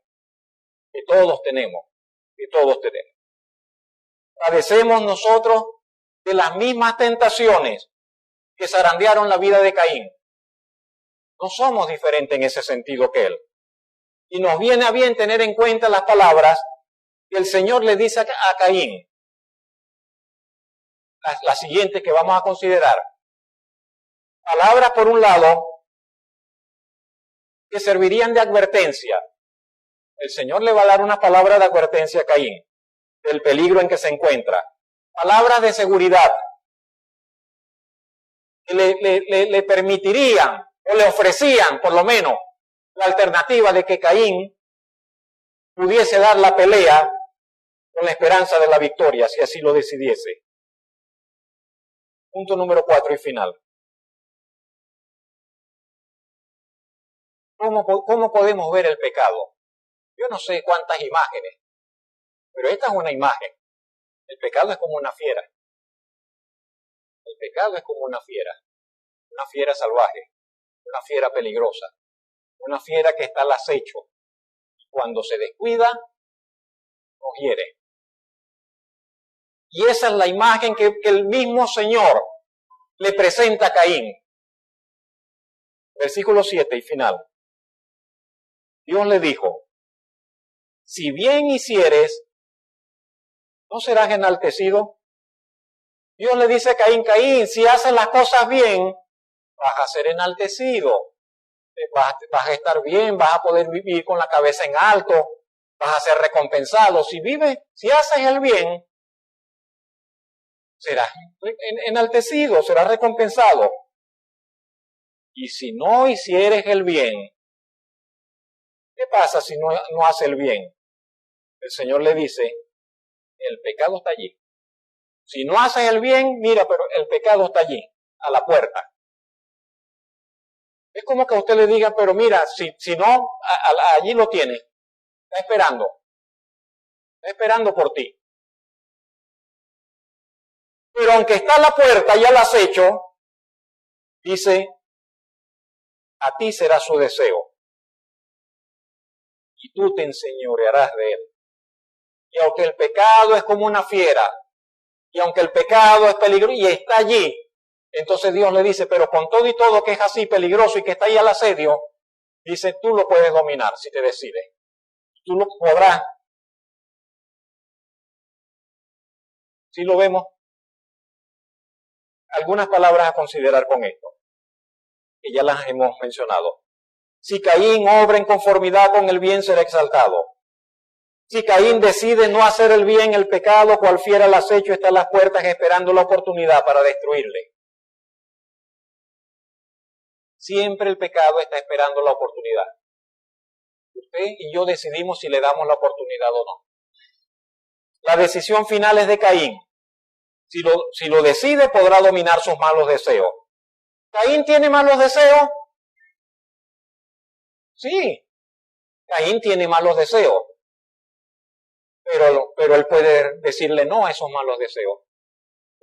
que todos tenemos, que todos tenemos. Padecemos nosotros de las mismas tentaciones que zarandearon la vida de Caín. No somos diferentes en ese sentido que él. Y nos viene a bien tener en cuenta las palabras que el Señor le dice a Caín. Las siguientes que vamos a considerar. Palabras, por un lado, que servirían de advertencia. El Señor le va a dar una palabra de advertencia a Caín del peligro en que se encuentra. Palabras de seguridad que le permitirían o le ofrecían, por lo menos, la alternativa de que Caín pudiese dar la pelea con la esperanza de la victoria, si así lo decidiese. Punto número 4 y final. ¿Cómo podemos ver el pecado? Yo no sé cuántas imágenes, pero esta es una imagen. El pecado es como una fiera. El pecado es como una fiera salvaje, una fiera peligrosa, una fiera que está al acecho. Cuando se descuida, nos hiere. Y esa es la imagen que el mismo Señor le presenta a Caín. Versículo 7 y final. Dios le dijo, si bien hicieres, ¿no serás enaltecido? Dios le dice a Caín, Caín, si haces las cosas bien, vas a ser enaltecido. Vas a estar bien, vas a poder vivir con la cabeza en alto, vas a ser recompensado. Si haces el bien, serás enaltecido, serás recompensado. Y si no hicieres el bien, ¿qué pasa si no hace el bien? El Señor le dice, el pecado está allí. Si no haces el bien, mira, pero el pecado está allí, a la puerta. Es como que a usted le diga, pero mira, si no, allí lo tiene. Está esperando por ti. Pero aunque está a la puerta y al acecho, dice, a ti será su deseo. Y tú te enseñorearás de él. Y aunque el pecado es como una fiera, y aunque el pecado es peligroso y está allí, entonces Dios le dice, pero con todo y todo que es así peligroso y que está ahí al asedio, dice, tú lo puedes dominar si te decides. Tú lo podrás. ¿Sí lo vemos? Algunas palabras a considerar con esto, que ya las hemos mencionado. Si Caín obra en conformidad con el bien, será exaltado. Si Caín decide no hacer el bien, el pecado, cual fiera al acecho, está a las puertas esperando la oportunidad para destruirle. Siempre el pecado está esperando la oportunidad. Usted y yo decidimos si le damos la oportunidad o no. La decisión final es de Caín. Si lo decide, podrá dominar sus malos deseos. ¿Caín tiene malos deseos? Sí, Caín tiene malos deseos. Pero él puede decirle no a esos malos deseos.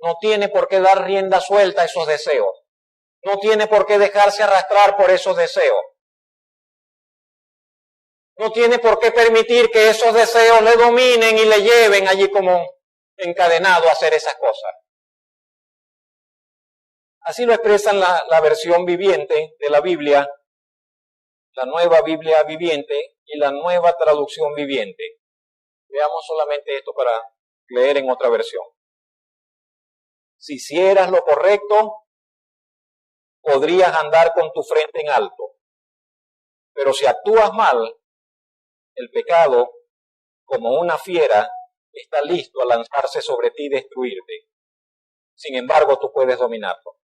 No tiene por qué dar rienda suelta a esos deseos. No tiene por qué dejarse arrastrar por esos deseos. No tiene por qué permitir que esos deseos le dominen y le lleven allí como encadenado a hacer esas cosas. Así lo expresan la versión viviente de la Biblia, la nueva Biblia viviente y la nueva traducción viviente. Veamos solamente esto para leer en otra versión. Si hicieras lo correcto, podrías andar con tu frente en alto. Pero si actúas mal, el pecado, como una fiera, está listo a lanzarse sobre ti y destruirte. Sin embargo, tú puedes dominarlo.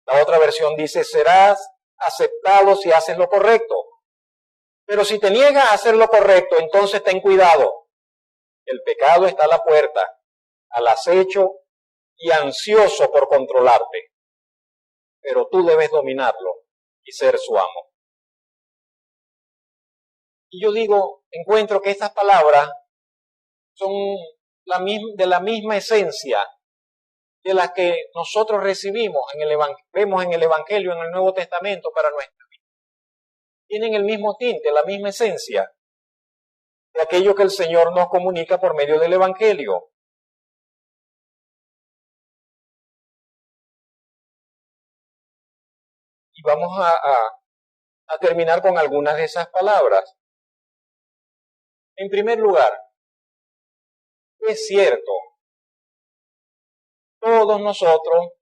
La otra versión dice, serás aceptado si haces lo correcto. Pero si te niegas a hacer lo correcto, entonces ten cuidado. El pecado está a la puerta, al acecho y ansioso por controlarte. Pero tú debes dominarlo y ser su amo. Y yo encuentro que estas palabras son de la misma esencia de las que nosotros recibimos vemos en el Evangelio, en el Nuevo Testamento para nuestra vida. tienen el mismo tinte, la misma esencia de aquello que el Señor nos comunica por medio del Evangelio. Y vamos a terminar con algunas de esas palabras. En primer lugar, es cierto, todos nosotros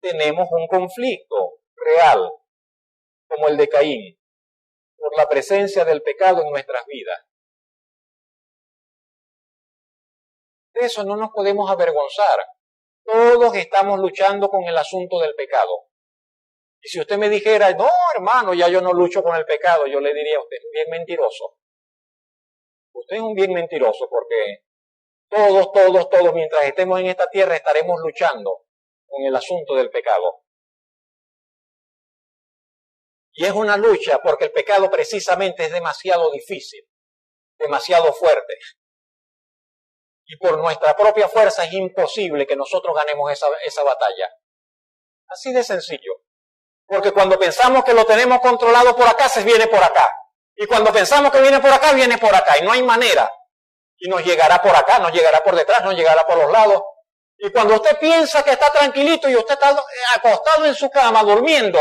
tenemos un conflicto real, como el de Caín, por la presencia del pecado en nuestras vidas. De eso no nos podemos avergonzar. Todos estamos luchando con el asunto del pecado. Y si usted me dijera, no, hermano, ya yo no lucho con el pecado, yo le diría, usted es un bien mentiroso. Usted es un bien mentiroso porque todos, mientras estemos en esta tierra, estaremos luchando con el asunto del pecado. Y es una lucha porque el pecado precisamente es demasiado difícil, demasiado fuerte. Y por nuestra propia fuerza es imposible que nosotros ganemos esa batalla. Así de sencillo. Porque cuando pensamos que lo tenemos controlado por acá, se viene por acá. Y cuando pensamos que viene por acá, viene por acá. Y no hay manera. Y nos llegará por acá, nos llegará por detrás, nos llegará por los lados. Y cuando usted piensa que está tranquilito y usted está acostado en su cama, durmiendo,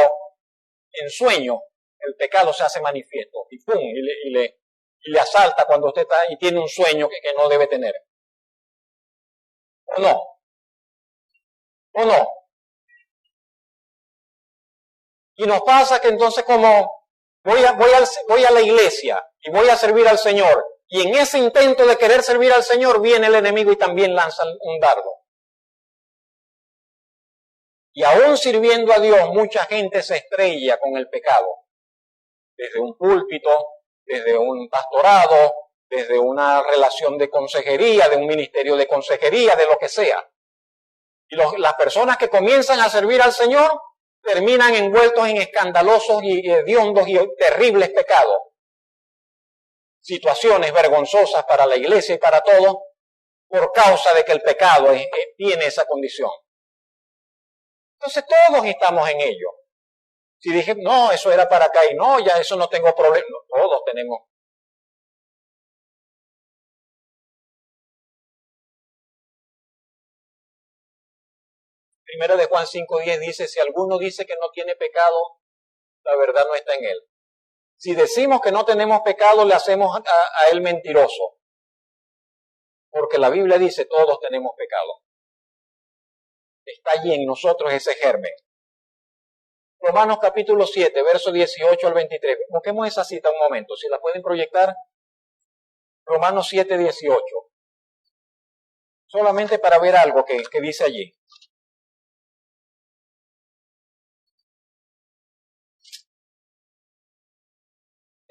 en sueño, el pecado se hace manifiesto. Y ¡pum! Y le asalta cuando usted está y tiene un sueño que no debe tener. ¿O no? ¿O no? Y nos pasa que entonces como voy a la iglesia y voy a servir al Señor, y en ese intento de querer servir al Señor viene el enemigo y también lanza un dardo. Y aún sirviendo a Dios, mucha gente se estrella con el pecado. Desde un púlpito, desde un pastorado, desde una relación de consejería, de un ministerio de consejería, de lo que sea. Y las personas que comienzan a servir al Señor terminan envueltos en escandalosos y hediondos y terribles pecados. Situaciones vergonzosas para la iglesia y para todos por causa de que el pecado tiene esa condición. Entonces todos estamos en ello. Si dije, no, eso era para acá y no, ya eso no tengo problema. No, todos tenemos. Primera de Juan 5:10 dice, si alguno dice que no tiene pecado, la verdad no está en él. Si decimos que no tenemos pecado, le hacemos a él mentiroso. Porque la Biblia dice, todos tenemos pecado. Está allí en nosotros ese germen. Romanos capítulo 7, verso 18 al 23. Busquemos esa cita un momento, si la pueden proyectar. Romanos 7, 18. Solamente para ver algo que dice allí.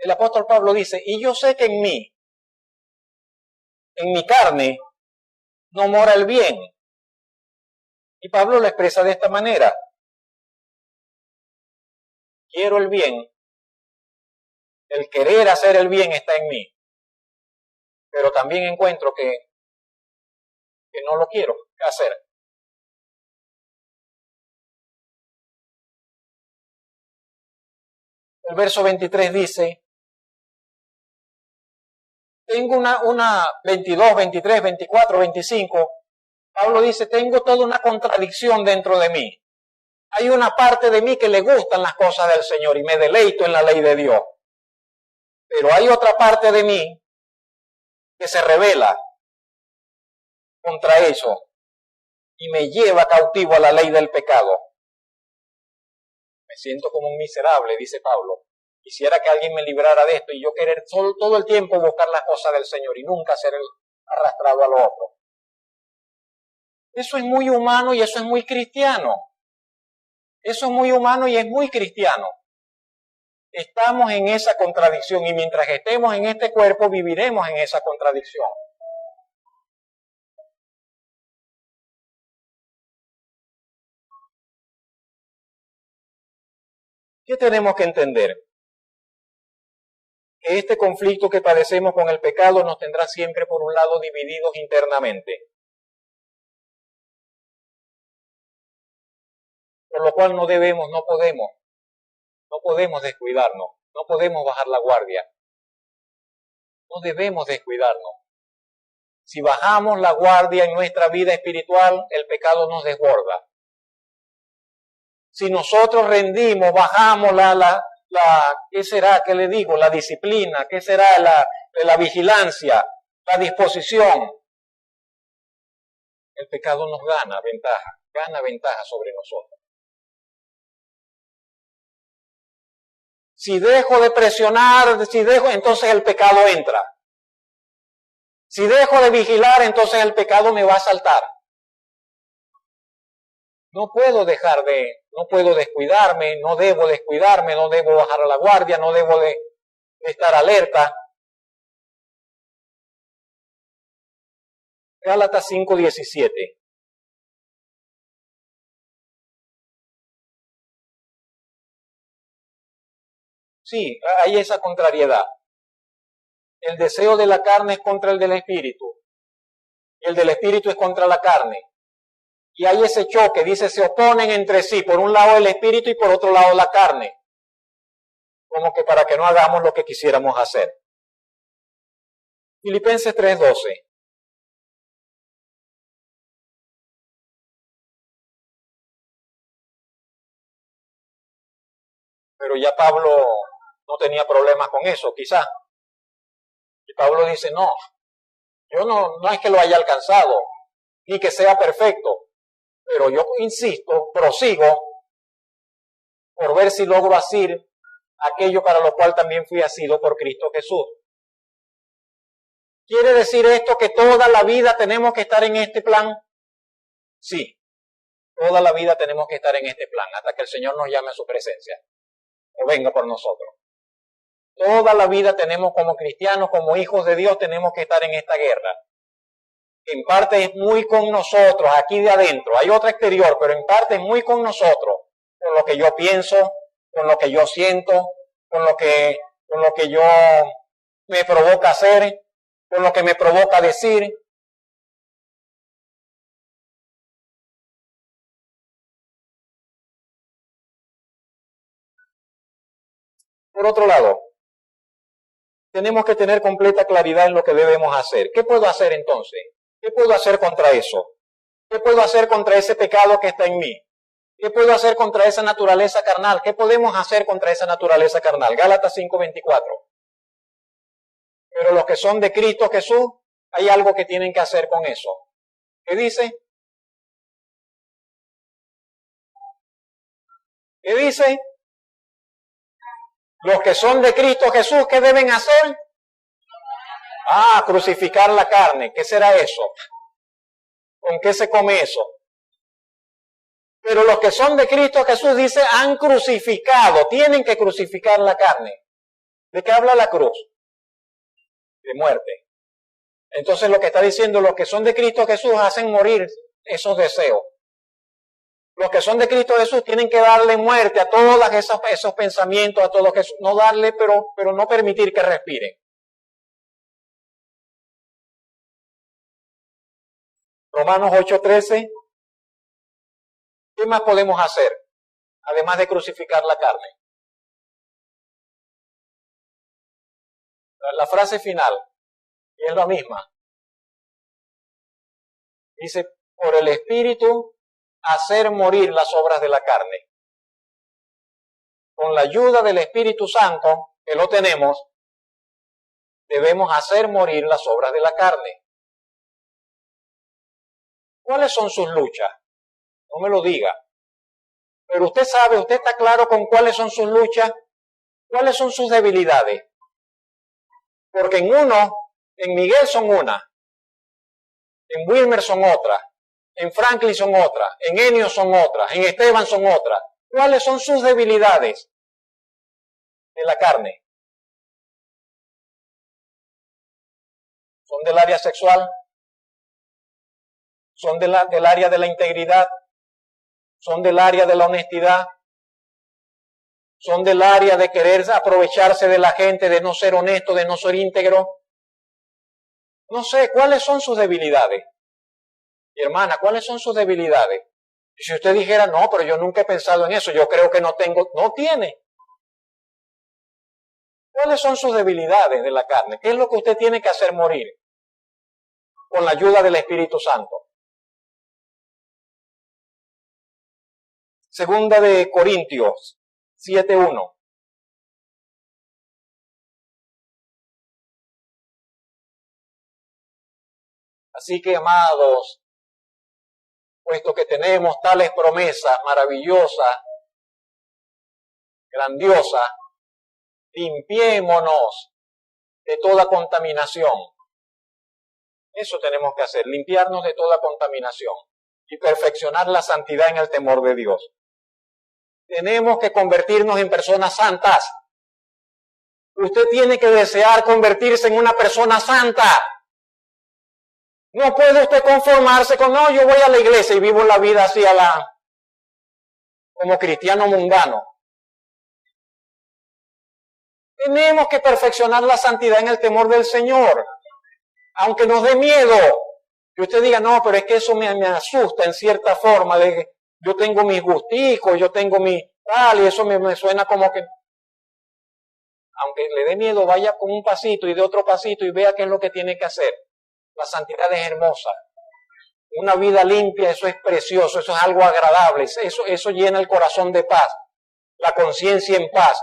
El apóstol Pablo dice, y yo sé que en mí, en mi carne, no mora el bien. Y Pablo lo expresa de esta manera. Quiero el bien. El querer hacer el bien está en mí. Pero también encuentro que no lo quiero hacer. El verso 23 dice, tengo una 22, 23, 24, 25. Pablo dice, tengo toda una contradicción dentro de mí. Hay una parte de mí que le gustan las cosas del Señor y me deleito en la ley de Dios. Pero hay otra parte de mí que se rebela contra eso y me lleva cautivo a la ley del pecado. Me siento como un miserable, dice Pablo. Quisiera que alguien me librara de esto y yo querer todo el tiempo buscar las cosas del Señor y nunca ser arrastrado a lo otro. Eso es muy humano y eso es muy cristiano. Eso es muy humano y es muy cristiano. Estamos en esa contradicción y mientras estemos en este cuerpo viviremos en esa contradicción. ¿Qué tenemos que entender? Que este conflicto que padecemos con el pecado nos tendrá siempre por un lado divididos internamente. Por lo cual no podemos descuidarnos. No podemos bajar la guardia. No debemos descuidarnos. Si bajamos la guardia en nuestra vida espiritual, el pecado nos desborda. Si nosotros rendimos, bajamos ¿qué será? ¿Qué le digo? La disciplina, ¿qué será? La vigilancia, la disposición. El pecado nos gana ventaja sobre nosotros. Si dejo de presionar, entonces el pecado entra. Si dejo de vigilar, entonces el pecado me va a asaltar. No puedo descuidarme, no debo descuidarme, no debo bajar a la guardia, no debo de estar alerta. Gálatas 5:17. Sí, hay esa contrariedad. El deseo de la carne es contra el del espíritu. Y el del espíritu es contra la carne. Y hay ese choque, dice, se oponen entre sí, por un lado el espíritu y por otro lado la carne. Como que para que no hagamos lo que quisiéramos hacer. Filipenses 3:12. Pero ya Pablo no tenía problemas con eso, quizás. Y Pablo dice, no, yo no es que lo haya alcanzado, ni que sea perfecto, pero yo insisto, prosigo por ver si logro hacer aquello para lo cual también fui asido por Cristo Jesús. ¿Quiere decir esto que toda la vida tenemos que estar en este plan? Sí, toda la vida tenemos que estar en este plan, hasta que el Señor nos llame a su presencia, o venga por nosotros. Toda la vida tenemos como cristianos, como hijos de Dios, tenemos que estar en esta guerra. En parte es muy con nosotros, aquí de adentro. Hay otra exterior, pero en parte es muy con nosotros. Con lo que yo pienso, con lo que yo siento, con lo que yo me provoca hacer, con lo que me provoca decir. Por otro lado, tenemos que tener completa claridad en lo que debemos hacer. ¿Qué puedo hacer entonces? ¿Qué puedo hacer contra eso? ¿Qué puedo hacer contra ese pecado que está en mí? ¿Qué puedo hacer contra esa naturaleza carnal? ¿Qué podemos hacer contra esa naturaleza carnal? Gálatas 5:24. Pero los que son de Cristo Jesús, hay algo que tienen que hacer con eso. ¿Qué dice? ¿Qué dice? Los que son de Cristo Jesús, ¿qué deben hacer? Crucificar la carne. ¿Qué será eso? ¿Con qué se come eso? Pero los que son de Cristo Jesús, dice, han crucificado, tienen que crucificar la carne. ¿De qué habla la cruz? De muerte. Entonces lo que está diciendo, los que son de Cristo Jesús hacen morir esos deseos. Los que son de Cristo Jesús tienen que darle muerte a todos esos pensamientos, a todos que no darle, pero no permitir que respiren. Romanos 8:13. ¿Qué más podemos hacer? Además de crucificar la carne. La frase final, y es la misma. Dice, por el Espíritu, hacer morir las obras de la carne. Con la ayuda del Espíritu Santo, que lo tenemos, debemos hacer morir las obras de la carne. ¿Cuáles son sus luchas? No me lo diga. Pero usted sabe, usted está claro con cuáles son sus luchas, cuáles son sus debilidades. Porque en Miguel son una, en Wilmer son otra, en Franklin son otra, en Enio son otra, en Esteban son otra. ¿Cuáles son sus debilidades de la carne? ¿Son del área sexual? ¿Son del área de la integridad? ¿Son del área de la honestidad? ¿Son del área de querer aprovecharse de la gente, de no ser honesto, de no ser íntegro? No sé, ¿cuáles son sus debilidades? Mi hermana, ¿cuáles son sus debilidades? Y si usted dijera, no, pero yo nunca he pensado en eso, yo creo que no tiene. ¿Cuáles son sus debilidades de la carne? ¿Qué es lo que usted tiene que hacer morir? Con la ayuda del Espíritu Santo. Segunda de Corintios 7:1. Así que, amados, puesto que tenemos tales promesas maravillosas, grandiosas, limpiémonos de toda contaminación. Eso tenemos que hacer, limpiarnos de toda contaminación y perfeccionar la santidad en el temor de Dios. Tenemos que convertirnos en personas santas. Usted tiene que desear convertirse en una persona santa. No puede usted conformarse con, no, yo voy a la iglesia y vivo la vida así como cristiano mundano. Tenemos que perfeccionar la santidad en el temor del Señor. Aunque nos dé miedo. Que usted diga, no, pero es que eso me asusta en cierta forma. Yo tengo mis gusticos, yo tengo mi tal, y eso me suena como que... Aunque le dé miedo, vaya con un pasito y de otro pasito y vea qué es lo que tiene que hacer. La santidad es hermosa. Una vida limpia, eso es precioso, eso es algo agradable. Eso llena el corazón de paz, la conciencia en paz.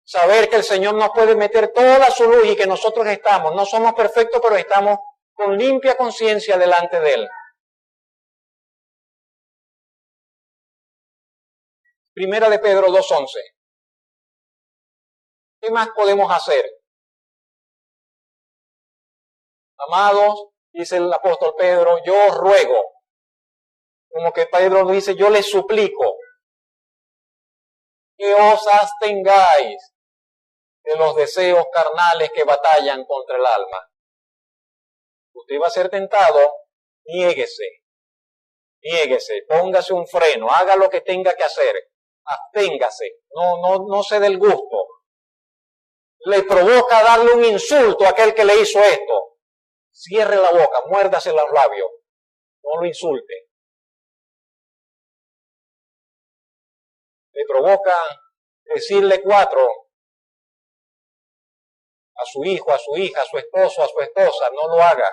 Saber que el Señor nos puede meter toda su luz y que nosotros no somos perfectos, pero estamos con limpia conciencia delante de Él. Primera de Pedro 2:11. ¿Qué más podemos hacer? Amados, dice el apóstol Pedro, yo os ruego. Como que Pedro dice, yo les suplico que os abstengáis de los deseos carnales que batallan contra el alma. Usted va a ser tentado, niéguese, póngase un freno, haga lo que tenga que hacer, absténgase, no se dé el gusto. Le provoca darle un insulto a aquel que le hizo esto. Cierre la boca, muérdase los labios, no lo insulte. Le provoca decirle 4 a su hijo, a su hija, a su esposo, a su esposa, no lo haga.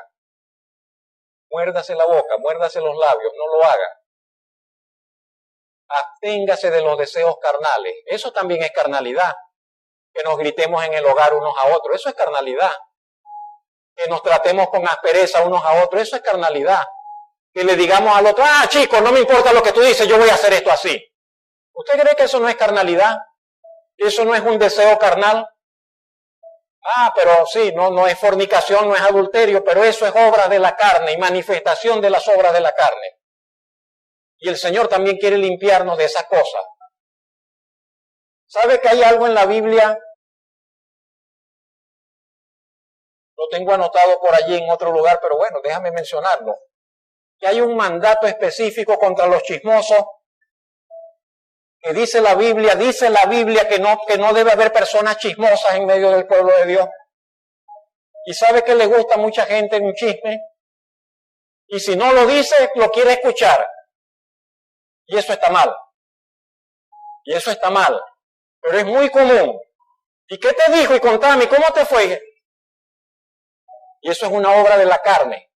Muérdase la boca, muérdase los labios, no lo haga. Absténgase de los deseos carnales. Eso también es carnalidad. Que nos gritemos en el hogar unos a otros, eso es carnalidad. Que nos tratemos con aspereza unos a otros, eso es carnalidad. Que le digamos al otro, chico, no me importa lo que tú dices, yo voy a hacer esto así. ¿Usted cree que eso no es carnalidad? ¿Eso no es un deseo carnal? Pero sí, no es fornicación, no es adulterio, pero eso es obra de la carne y manifestación de las obras de la carne. Y el Señor también quiere limpiarnos de esas cosas. ¿Sabe que hay algo en la Biblia? Lo tengo anotado por allí en otro lugar, pero bueno, déjame mencionarlo. Que hay un mandato específico contra los chismosos. Que dice la Biblia que no debe haber personas chismosas en medio del pueblo de Dios. ¿Y sabe que le gusta a mucha gente un chisme? Y si no lo dice, lo quiere escuchar. Y eso está mal. Pero es muy común. ¿Y qué te dijo? Y contame, ¿cómo te fue? Y eso es una obra de la carne.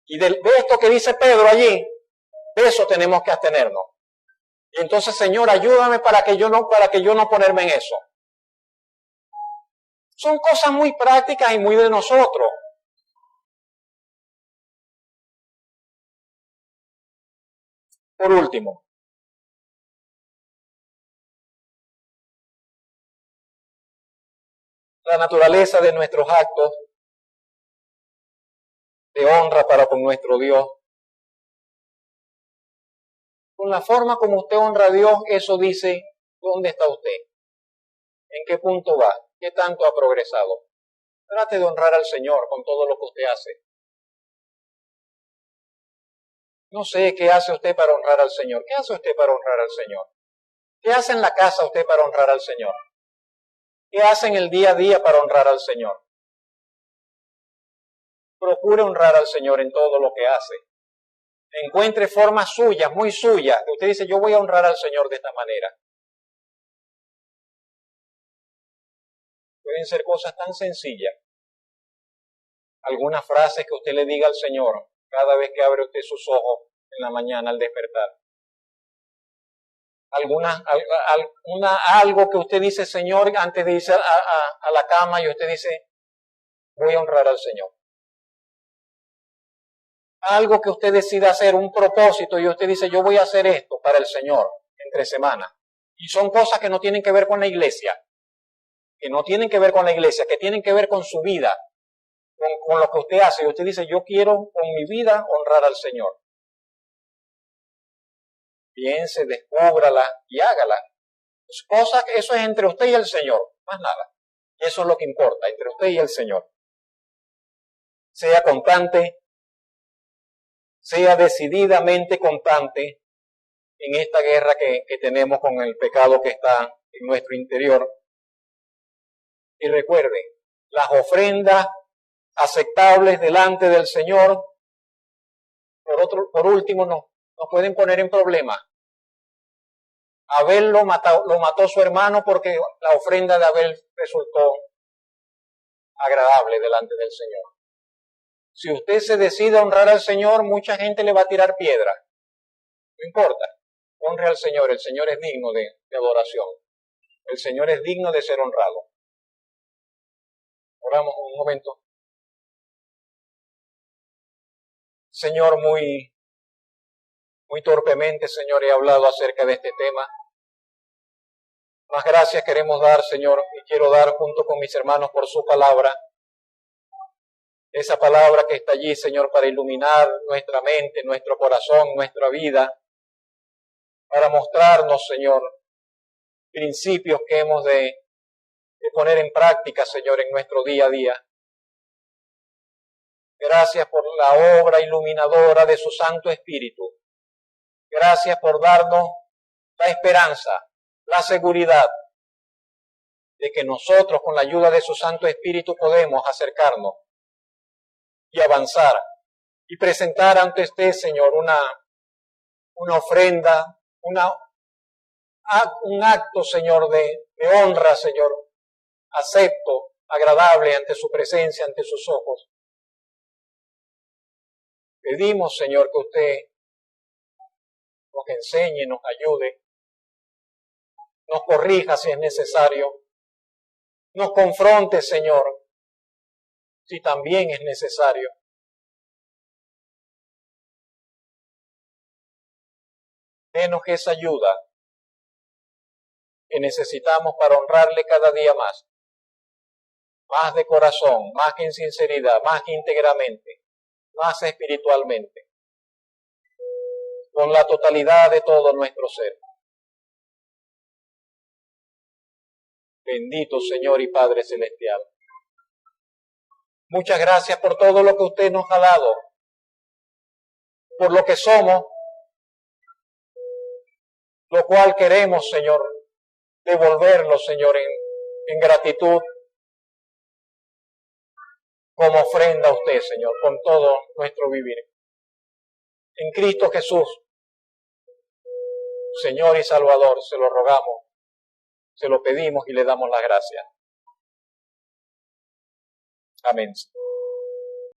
Y de esto que dice Pedro allí, de eso tenemos que abstenernos. Y entonces, Señor, ayúdame para que yo no ponerme en eso. Son cosas muy prácticas y muy de nosotros. Por último, la naturaleza de nuestros actos de honra para con nuestro Dios. Con la forma como usted honra a Dios, eso dice dónde está usted, en qué punto va, qué tanto ha progresado. Trate de honrar al Señor con todo lo que usted hace. No sé qué hace usted para honrar al Señor. ¿Qué hace usted para honrar al Señor? ¿Qué hace en la casa usted para honrar al Señor? ¿Qué hace en el día a día para honrar al Señor? Procure honrar al Señor en todo lo que hace. Encuentre formas suyas, muy suyas, que usted dice, yo voy a honrar al Señor de esta manera. Pueden ser cosas tan sencillas. Algunas frases que usted le diga al Señor cada vez que abre usted sus ojos en la mañana al despertar. Algo que usted dice, Señor, antes de irse a la cama, y usted dice, voy a honrar al Señor. Algo que usted decida hacer, un propósito, y usted dice, yo voy a hacer esto para el Señor entre semanas. Y son cosas que no tienen que ver con la iglesia, que tienen que ver con su vida, con lo que usted hace. Y usted dice, yo quiero con mi vida honrar al Señor. Piense, descúbrala y hágala. Eso es entre usted y el Señor, más nada. Y eso es lo que importa, entre usted y el Señor. Sea constante, sea decididamente constante en esta guerra que tenemos con el pecado que está en nuestro interior. Y recuerde, las ofrendas aceptables delante del Señor, por último, nos pueden poner en problemas. Abel lo mató su hermano porque la ofrenda de Abel resultó agradable delante del Señor. Si usted se decide a honrar al Señor, mucha gente le va a tirar piedra. No importa, honre al Señor. El Señor es digno de adoración. El Señor es digno de ser honrado. Oramos un momento. Señor, muy torpemente, Señor, he hablado acerca de este tema. Más gracias queremos dar, Señor, y quiero dar junto con mis hermanos por su palabra. Esa palabra que está allí, Señor, para iluminar nuestra mente, nuestro corazón, nuestra vida, para mostrarnos, Señor, principios que hemos de poner en práctica, Señor, en nuestro día a día. Gracias por la obra iluminadora de su Santo Espíritu. Gracias por darnos la esperanza, la seguridad de que nosotros, con la ayuda de su Santo Espíritu, podemos acercarnos y avanzar y presentar ante usted, Señor, una ofrenda, un acto, Señor, de honra, Señor, acepto, agradable ante su presencia, ante sus ojos. Pedimos, Señor, que usted nos enseñe, nos ayude, nos corrija si es necesario, nos confronte, Señor, si también es necesario. Denos esa ayuda que necesitamos para honrarle cada día más de corazón, más que en sinceridad, más que íntegramente, más espiritualmente, con la totalidad de todo nuestro ser. Bendito Señor y Padre Celestial. Muchas gracias por todo lo que usted nos ha dado, por lo que somos, lo cual queremos, Señor, devolverlo, Señor, en gratitud, como ofrenda a usted, Señor, con todo nuestro vivir. En Cristo Jesús, Señor y Salvador, se lo rogamos, se lo pedimos y le damos las gracias. Amén.